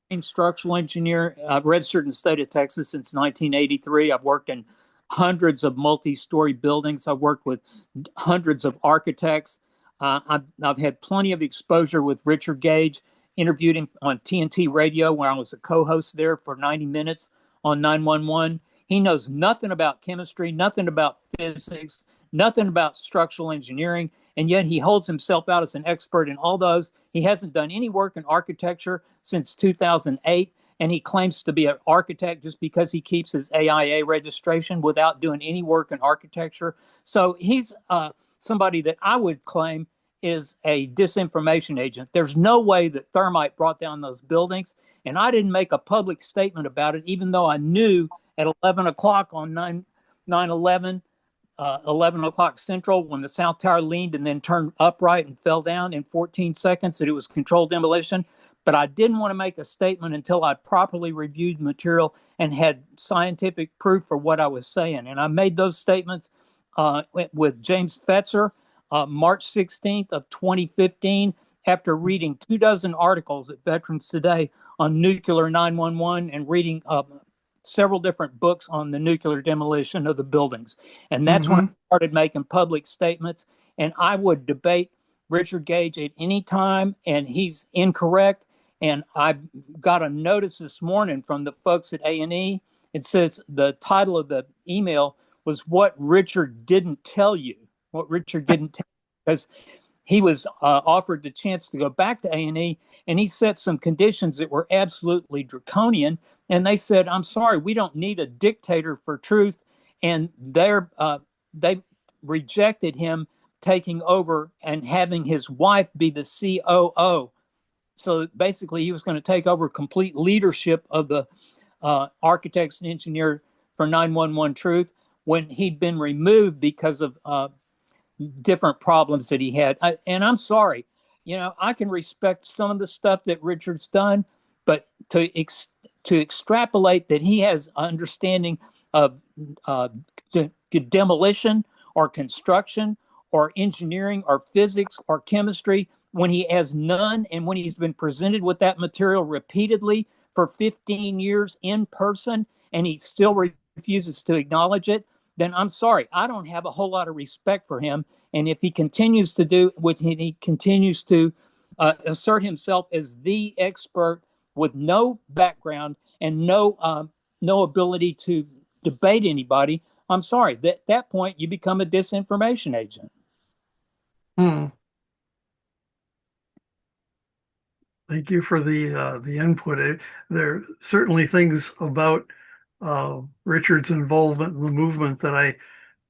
I'm structural engineer. I've registered in the state of Texas since 1983. I've worked in hundreds of multi-story buildings. I've worked with hundreds of architects. I've had plenty of exposure with Richard Gage. Interviewed him on TNT Radio where I was a co-host there for 90 minutes on 911. He knows nothing about chemistry, nothing about physics, nothing about structural engineering, and yet he holds himself out as an expert in all those. He hasn't done any work in architecture since 2008, and he claims to be an architect just because he keeps his AIA registration without doing any work in architecture. So he's somebody that I would claim is a disinformation agent. There's no way that thermite brought down those buildings, and I didn't make a public statement about it, even though I knew at 11 o'clock on 9/11, 11 o'clock Central, when the South Tower leaned and then turned upright and fell down in 14 seconds, that it was controlled demolition. But I didn't want to make a statement until I properly reviewed material and had scientific proof for what I was saying. And I made those statements with James Fetzer March 16th of 2015 after reading 24 articles at Veterans Today on nuclear 911 and reading several different books on the nuclear demolition of the buildings. And that's when I Mm-hmm. started making public statements. And I would debate Richard Gage at any time, and he's incorrect. And I got a notice this morning from the folks at A&E. It says the title of the email was "What Richard Didn't Tell You." What Richard didn't tell you, because he was offered the chance to go back to A&E, and he set some conditions that were absolutely draconian. And they said, "I'm sorry, we don't need a dictator for truth." And they rejected him taking over and having his wife be the COO. So basically, he was going to take over complete leadership of the architects and engineer for 911 Truth when he'd been removed because of different problems that he had. And I'm sorry, I can respect some of the stuff that Richard's done, but to extrapolate that he has understanding of demolition or construction or engineering or physics or chemistry when he has none, and when he's been presented with that material repeatedly for 15 years in person and he still refuses to acknowledge it, then I'm sorry, I don't have a whole lot of respect for him. And if he continues to do what he continues to assert himself as the expert with no background and no ability to debate anybody, I'm sorry. At that point, you become a disinformation agent. Hmm. Thank you for the input. There are certainly things about Richard's involvement in the movement that I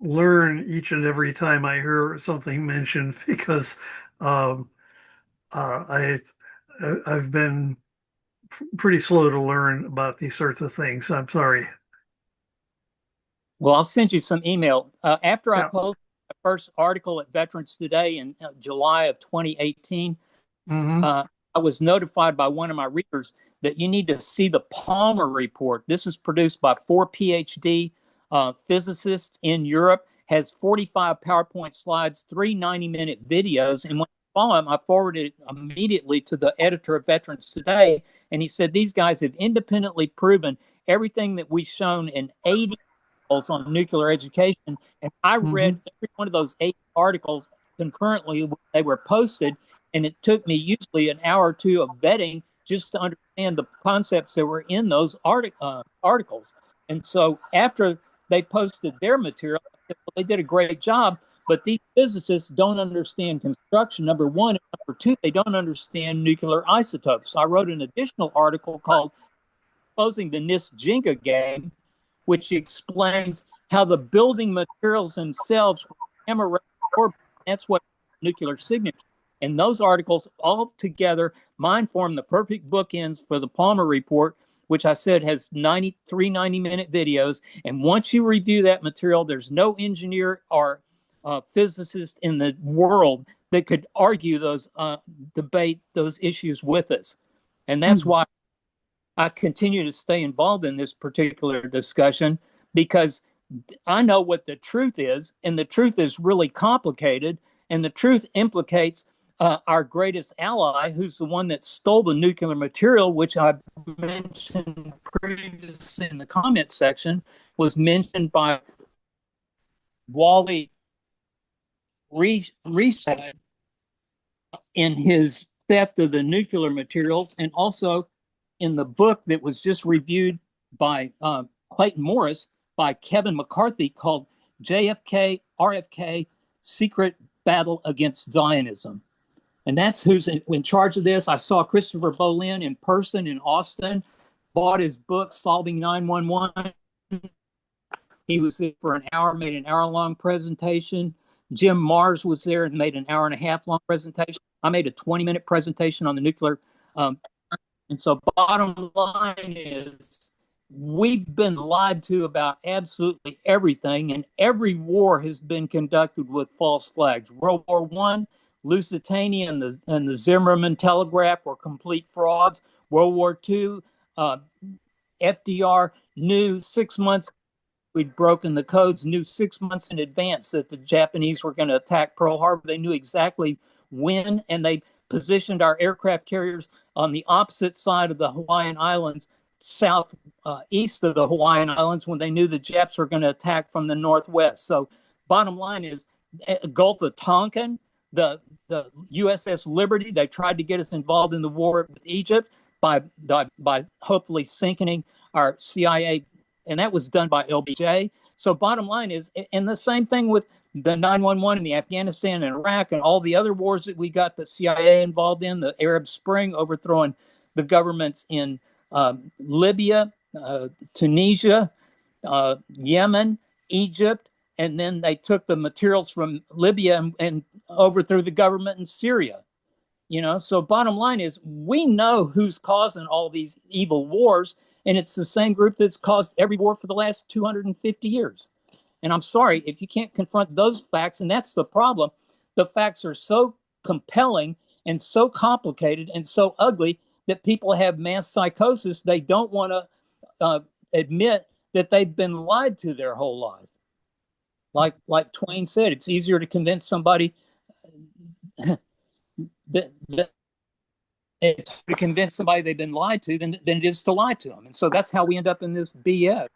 learn each and every time I hear something mentioned because um, I I've been pretty slow to learn about these sorts of things. I'm sorry. Well, I'll send you some email. After I Yeah. posted the first article at Veterans Today in July of 2018, Mm-hmm. I was notified by one of my readers that you need to see the Palmer report. This is produced by 4 PhD physicists in Europe, has 45 PowerPoint slides, 3 90-minute videos. And when I saw him, I forwarded it immediately to the editor of Veterans Today. And he said, these guys have independently proven everything that we've shown in 80 articles on nuclear education. And I read every one of those 8 articles concurrently when they were posted. And it took me usually an hour or two of vetting just to understand the concepts that were in those articles. And so after they posted their material, they did a great job, but these physicists don't understand construction, number one. And number two, they don't understand nuclear isotopes. So I wrote an additional article called Exposing the NIST Jenga Game, which explains how the building materials themselves were gamma. That's what nuclear signature. And those articles all together, mine form the perfect bookends for the Palmer report, which I said has 93 90-minute videos. And once you review that material, there's no engineer or physicist in the world that could argue those, debate those issues with us. And that's why I continue to stay involved in this particular discussion, because I know what the truth is, and the truth is really complicated, and the truth implicates our greatest ally, who's the one that stole the nuclear material, which I mentioned previously in the comment section, was mentioned by Wally Reset in his theft of the nuclear materials, and also in the book that was just reviewed by Clayton Morris by Kevin McCarthy called JFK, RFK, Secret Battle Against Zionism. And that's who's in charge of this. I saw Christopher Bolin in person in Austin, bought his book, Solving 911. He was there for an hour, made an hour-long presentation. Jim Mars was there and made an hour-and-a-half-long presentation. I made a 20-minute presentation on the nuclear. And so bottom line is we've been lied to about absolutely everything, and every war has been conducted with false flags. World War I, Lusitania and the Zimmerman telegraph were complete frauds. World War II, FDR knew 6 months we'd broken the codes, knew 6 months in advance that the Japanese were going to attack Pearl Harbor. They knew exactly when, and they positioned our aircraft carriers on the opposite side of the Hawaiian Islands, east of the Hawaiian Islands, when they knew the Japs were going to attack from the northwest. So bottom line is Gulf of Tonkin, the USS Liberty, they tried to get us involved in the war with Egypt by hopefully sinking our CIA, and that was done by LBJ. So bottom line is, and the same thing with the 911 and the Afghanistan and Iraq and all the other wars that we got the CIA involved in, the Arab Spring, overthrowing the governments in Libya, Tunisia, Yemen, Egypt, and then they took the materials from Libya and overthrew the government in Syria. So bottom line is we know who's causing all these evil wars, and it's the same group that's caused every war for the last 250 years. And I'm sorry, if you can't confront those facts, and that's the problem, the facts are so compelling and so complicated and so ugly that people have mass psychosis. They don't want to admit that they've been lied to their whole life. Like Twain said, it's easier to convince somebody that it's to convince somebody they've been lied to than it is to lie to them. And so that's how we end up in this BS.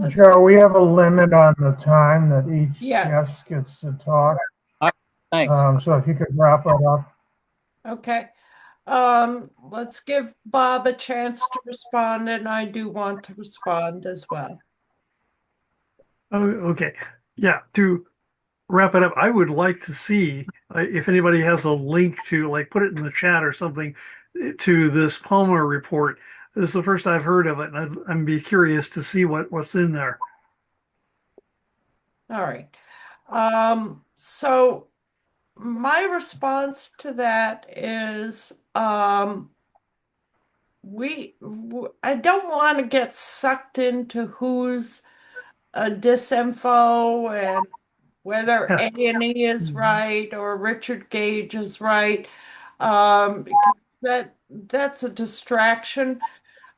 Joe, we have a limit on the time that each Yes. guest gets to talk. Thanks. So if you could wrap it up. Okay. Let's give Bob a chance to respond, and I do want to respond as well. Oh, okay. Yeah, to wrap it up, I would like to see if anybody has a link to, like, put it in the chat or something, to this Palmer report. This is the first I've heard of it, and I'd be curious to see what's in there. All right. So my response to that is I don't want to get sucked into who's a disinfo and whether A&E is right or Richard Gage is right. Because that's a distraction.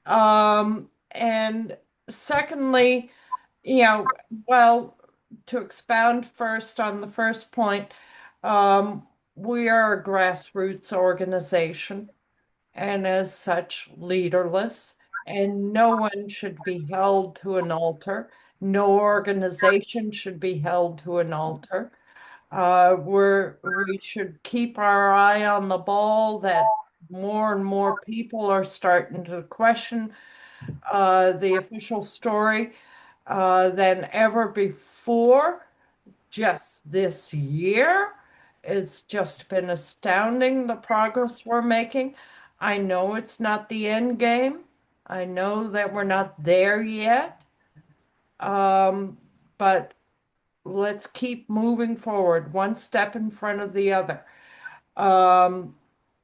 And secondly, you know, well, to expound first on the first point, we are a grassroots organization and as such leaderless, and no one should be held to an altar. No organization should be held to an altar. We should keep our eye on the ball that more and more people are starting to question the official story than ever before. Just this year, it's just been astounding the progress we're making. I know it's not the end game. I know that we're not there yet. But let's keep moving forward, one step in front of the other. Um,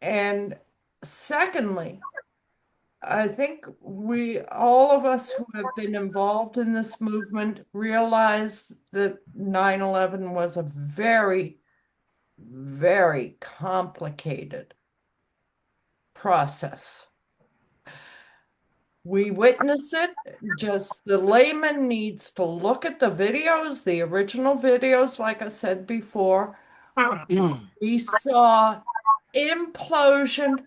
and secondly, I think all of us who have been involved in this movement, realize that 9/11 was a very, very complicated process. We witness it. Just the layman needs to look at the videos, the original videos, like I said before. We saw implosion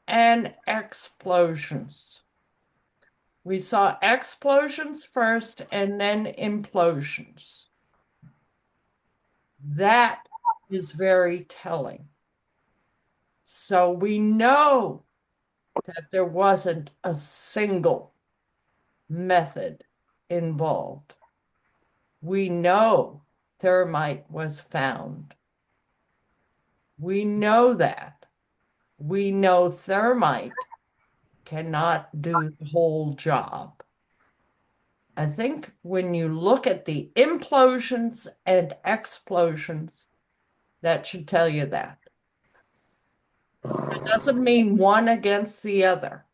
and explosions. We saw explosions first and then implosions. That is very telling. So we know that there wasn't a single method involved. We know thermite was found. We know that. We know thermite cannot do the whole job. I think when you look at the implosions and explosions, that should tell you that. It doesn't mean one against the other.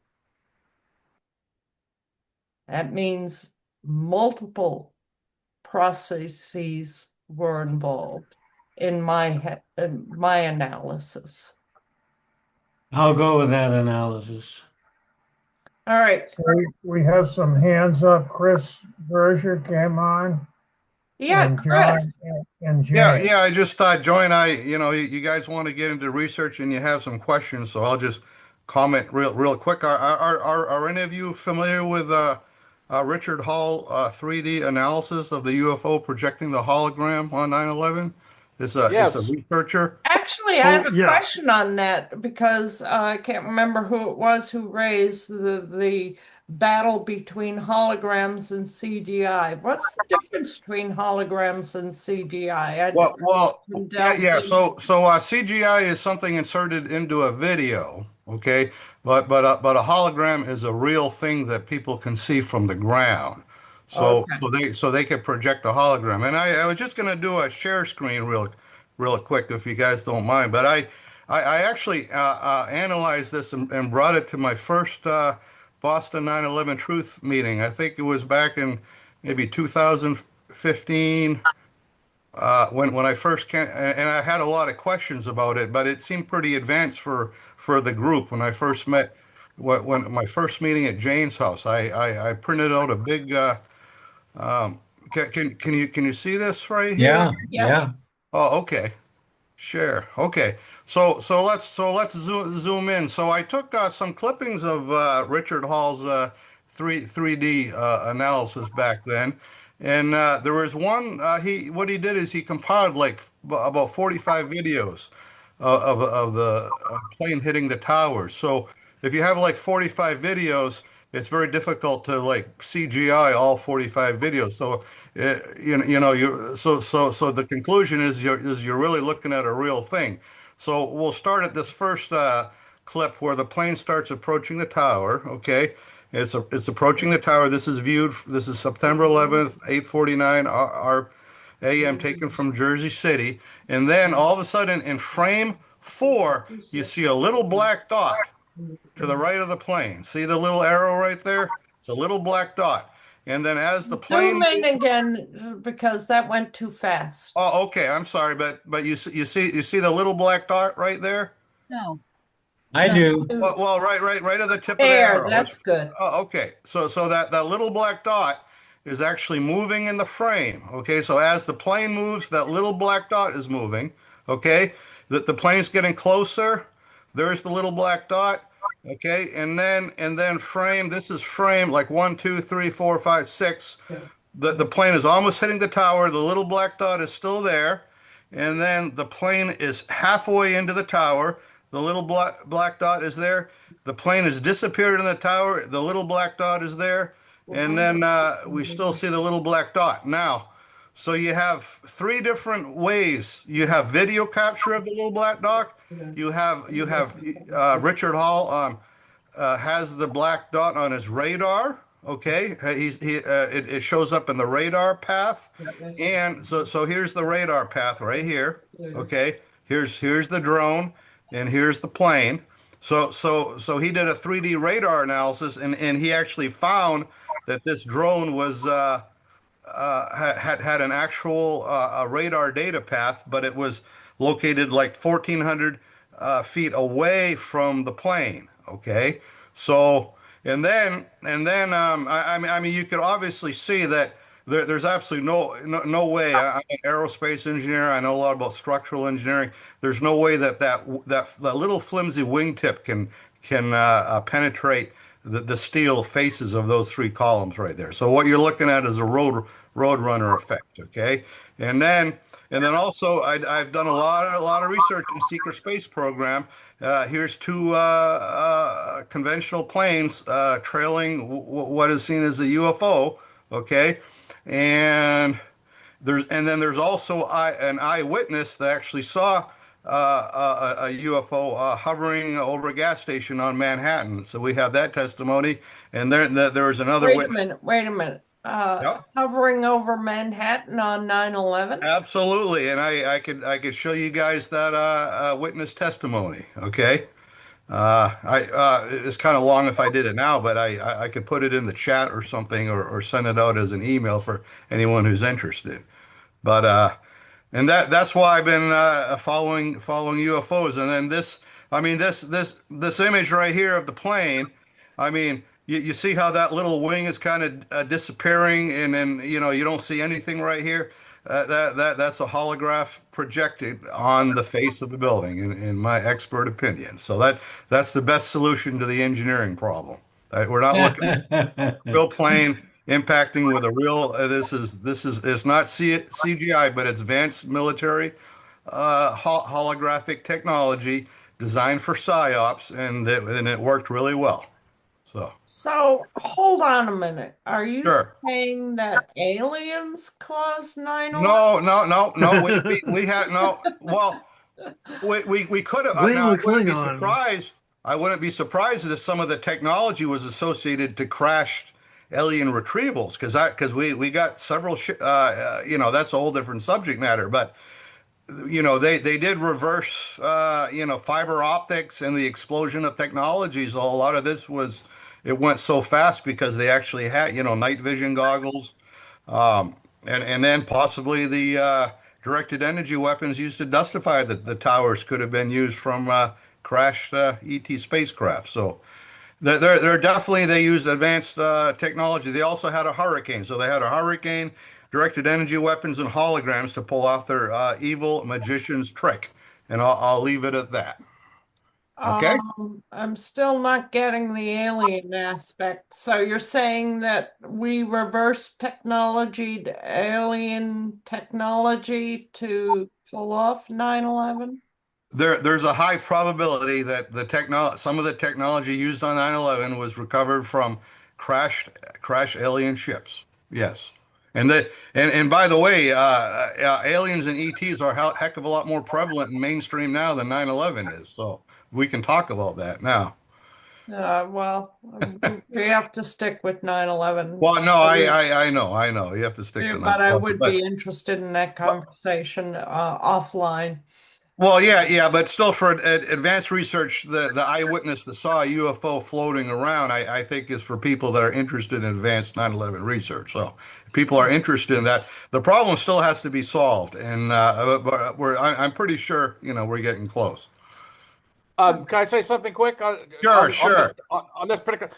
That means multiple processes were involved in my analysis. I'll go with that analysis. All right. So we have some hands up. Chris Berger came on, Yeah, and Chris. John and Yeah, Jay. yeah. I just thought, Joy and I, you guys want to get into research and you have some questions, so I'll just comment real quick. Are any of you familiar with Richard Hall 3D analysis of the UFO projecting the hologram on 9/11? It's a Yes. researcher. Actually, I have Oh, a yes. question on that because I can't remember who it was who raised the battle between holograms and CGI. What's the difference between holograms and CGI? Well, Didn't yeah, delve yeah. in. So CGI is something inserted into a video, okay? But a hologram is a real thing that people can see from the ground. So Okay. so they can project a hologram. And I was just gonna do a share screen real quick if you guys don't mind. But I actually analyzed this and brought it to my first Boston 9/11 Truth meeting. I think it was back in maybe 2015 when I first came, and I had a lot of questions about it, but it seemed pretty advanced for the group when I first met. When my first meeting at Jane's house, I printed out a big. Can you see this right here? Yeah, Yeah. yeah. Oh, okay. Share. Okay. So let's zoom in. So I took some clippings of Richard Hall's 3D analysis back then, and there was one. He what he did is he compiled like about 45 videos of the plane hitting the towers. So if you have like 45 videos, it's very difficult to like CGI all 45 videos. So so the conclusion is you're really looking at a real thing. So we'll start at this first clip where the plane starts approaching the tower. Okay, it's approaching the tower. This is viewed. This is September 11th, 8:49 a.m. taken from Jersey City, and then all of a sudden in frame four, you see a little black dot to the right of the plane. See the little arrow right there? It's a little black dot. And then as the Zoom plane in again because that went too fast. Oh, okay. I'm sorry, but you see the little black dot right there? No. I do. Well, right at the tip of the There, arrow. that's good. Oh, okay. So that little black dot is actually moving in the frame. Okay. So as the plane moves, that little black dot is moving. Okay. That the plane's getting closer. There's the little black dot. Okay. And then frame. This is frame like 1, 2, 3, 4, 5, 6. The plane is almost hitting the tower. The little black dot is still there. And then the plane is halfway into the tower. The little black dot is there. The plane has disappeared in the tower. The little black dot is there. And then we still see the little black dot. Now, so you have three different ways. You have video capture of the little black dot. You have Richard Hall has the black dot on his radar. Okay, it shows up in the radar path, and so here's the radar path right here. Okay, here's the drone, and here's the plane. So he did a 3D radar analysis, and he actually found that this drone was had an actual radar data path, but it was located like 1,400 feet away from the plane. Okay, so I mean, you could obviously see that there's absolutely no way. I'm an aerospace engineer. I know a lot about structural engineering. There's no way that little flimsy wingtip can penetrate the steel faces of those three columns right there. So what you're looking at is a roadrunner effect, okay? And then also I've done a lot of research in secret space program. Here's two conventional planes trailing what is seen as a UFO, okay? And there's also an eyewitness that actually saw a UFO hovering over a gas station on Manhattan. So we have that testimony, and there was another Wait a witness. minute, wait a minute. Yep. Hovering over Manhattan on 9/11? Absolutely, and I could show you guys that witness testimony. Okay, it's kind of long if I did it now, but I could put it in the chat or something, or send it out as an email for anyone who's interested. But and that's why I've been following UFOs. And then I mean, this image right here of the plane. I mean, you see how that little wing is kind of disappearing, and then you don't see anything right here. That's a holograph projected on the face of the building, in my expert opinion. So that's the best solution to the engineering problem. We're not looking at real plane impacting with a real. This is it's not CGI, but it's advanced military holographic technology designed for psyops, and it worked really well. So hold on a minute. Are you Sure. saying that aliens caused 9/11? No. We had no. Well, we could have. Blame Now, the Klingons. I wouldn't be surprised if some of the technology was associated to crashed alien retrievals, because we got several. That's a whole different subject matter. But they did reverse. Fiber optics and the explosion of technologies. A lot of this it went so fast because they actually had night vision goggles. And then possibly the directed energy weapons used to dustify the towers could have been used from crashed ET spacecraft. So they're definitely, they used advanced technology. They also had a hurricane. So they had a hurricane, directed energy weapons, and holograms to pull off their evil magician's trick. And I'll leave it at that. Okay. I'm still not getting the alien aspect. So you're saying that we reverse technology to alien technology to pull off 9/11? There's a high probability that some of the technology used on 9/11 was recovered from crashed alien ships. Yes. And by the way, aliens and ETs are a heck of a lot more prevalent in mainstream now than 9/11 is. So we can talk about that now. Well, we have to stick with 9/11. Well, no, I know. You have to stick to But I 9/11. would be interested in that conversation offline. Well, yeah, but still, for advanced research, the eyewitness that saw a UFO floating around, I think is for people that are interested in advanced 9/11 research. So people are interested in that. The problem still has to be solved, and I'm pretty sure we're getting close. Can I say something quick Sure, sure. on this particular?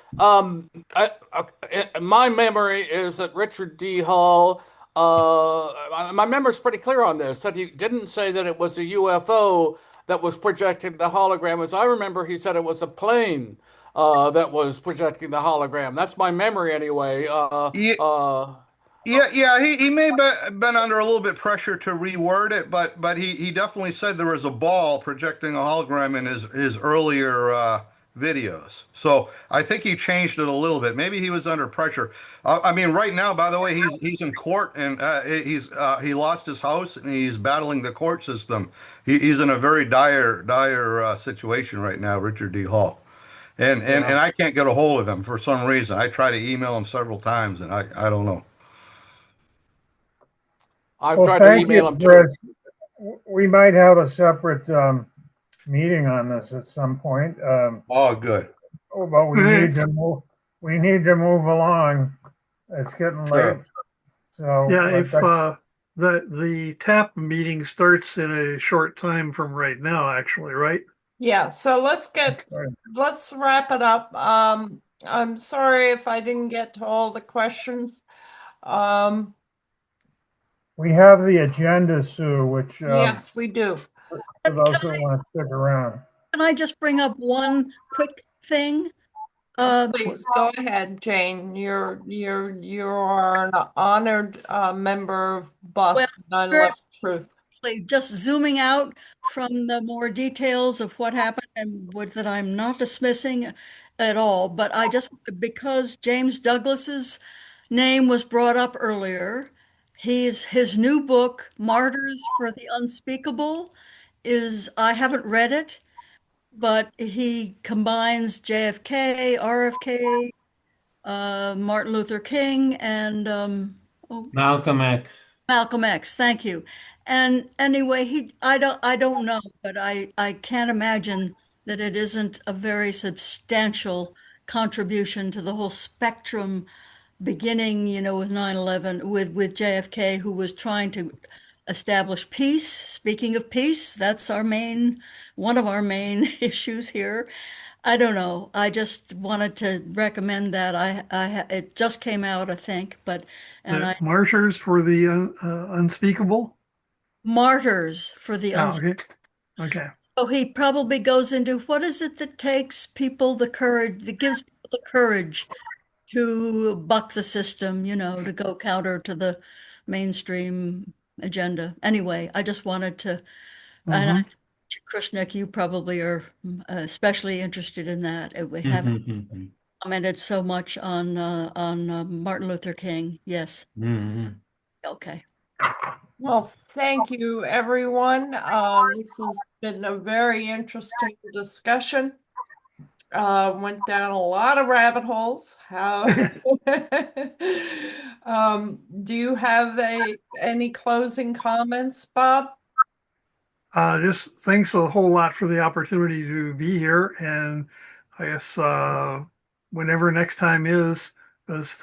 My memory is that Richard D. Hall. My memory's pretty clear on this. That he didn't say that it was a UFO that was projecting the hologram. As I remember, he said it was a plane that was projecting the hologram. That's my memory anyway. Yeah, yeah, he may have been under a little bit pressure to reword it, but he definitely said there was a ball projecting a hologram in his earlier videos. So I think he changed it a little bit. Maybe he was under pressure. I mean, right now, by the way, he's in court and he lost his house and he's battling the court system. He's in a very dire situation right now, Richard D. Hall. yeah. And I can't get a hold of him for some reason. I try to email him several times and I don't know. I've Well, tried to thank you, email him too. Chris. We might have a separate meeting on this at some point. Oh, good. But we Great. need to move. We need to move along. It's getting late. Sure. So Yeah, if the TAP meeting starts in a short time from right now, actually, right? Yeah, so let's wrap it up. I'm sorry if I didn't get to all the questions. we have the agenda, Sue, which Yes, we do. for those who want to stick around. Can I just bring up one quick thing? Please go ahead, Jane. You are an honored member of Boston 9/11 Truth. Just zooming out from the more details of what happened and that I'm not dismissing at all, but I just, because James Douglas's name was brought up earlier, his new book, Martyrs for the Unspeakable, I haven't read it, but he combines JFK, RFK, Martin Luther King, and Malcolm X. Malcolm X, thank you. And anyway, I don't know, but I can't imagine that it isn't a very substantial contribution to the whole spectrum, beginning, with 9/11, with JFK, who was trying to establish peace. Speaking of peace, that's one of our main issues here. I don't know. I just wanted to recommend that. It just came out, I think, and The I Martyrs for the Unspeakable. Martyrs for the Oh, Unspeakable. okay. Okay. So he probably goes into what is it that takes people the courage, that gives people the courage to buck the system, to go counter to the mainstream agenda. Anyway, I just wanted to, and Mhm. Krishnik, you probably are especially interested in that. We haven't Mhm. commented so much on Martin Luther King. Yes. Mhm. Okay. Well, thank you, everyone. This has been a very interesting discussion. Went down a lot of rabbit holes. How do you have any closing comments, Bob? Just thanks a whole lot for the opportunity to be here, and I guess whenever next time is, because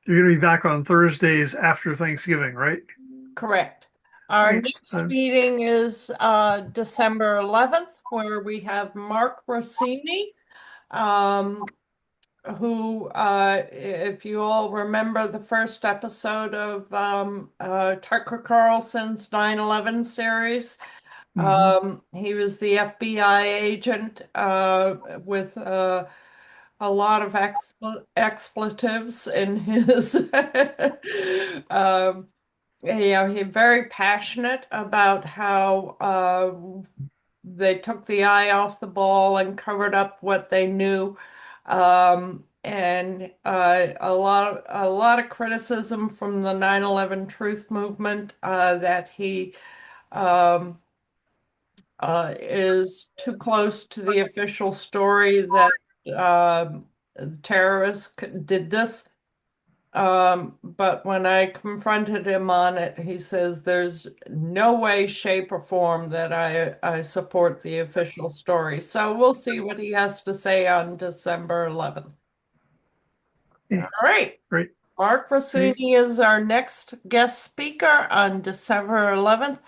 you're going to be back on Thursdays after Thanksgiving, right? Correct. Our Right. next meeting is December 11th, where we have Mark Rossini, who, if you all remember the first episode of Tucker Carlson's 9/11 series, he was the FBI agent with a lot of expletives in his he's very passionate about how they took the eye off the ball and covered up what they knew. And a lot of criticism from the 9/11 Truth movement that he um, is too close to the official story that terrorists did this. But when I confronted him on it, he says there's no way, shape, or form that I support the official story. So we'll see what he has to say on December 11th. Yeah. All right. Great. Mark Rossini is our next guest speaker on December 11th.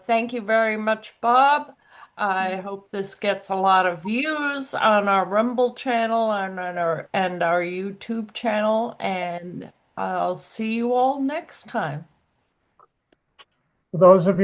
Thank you very much, Bob. I hope this gets a lot of views on our Rumble channel and our YouTube channel, and I'll see you all next time. For those of you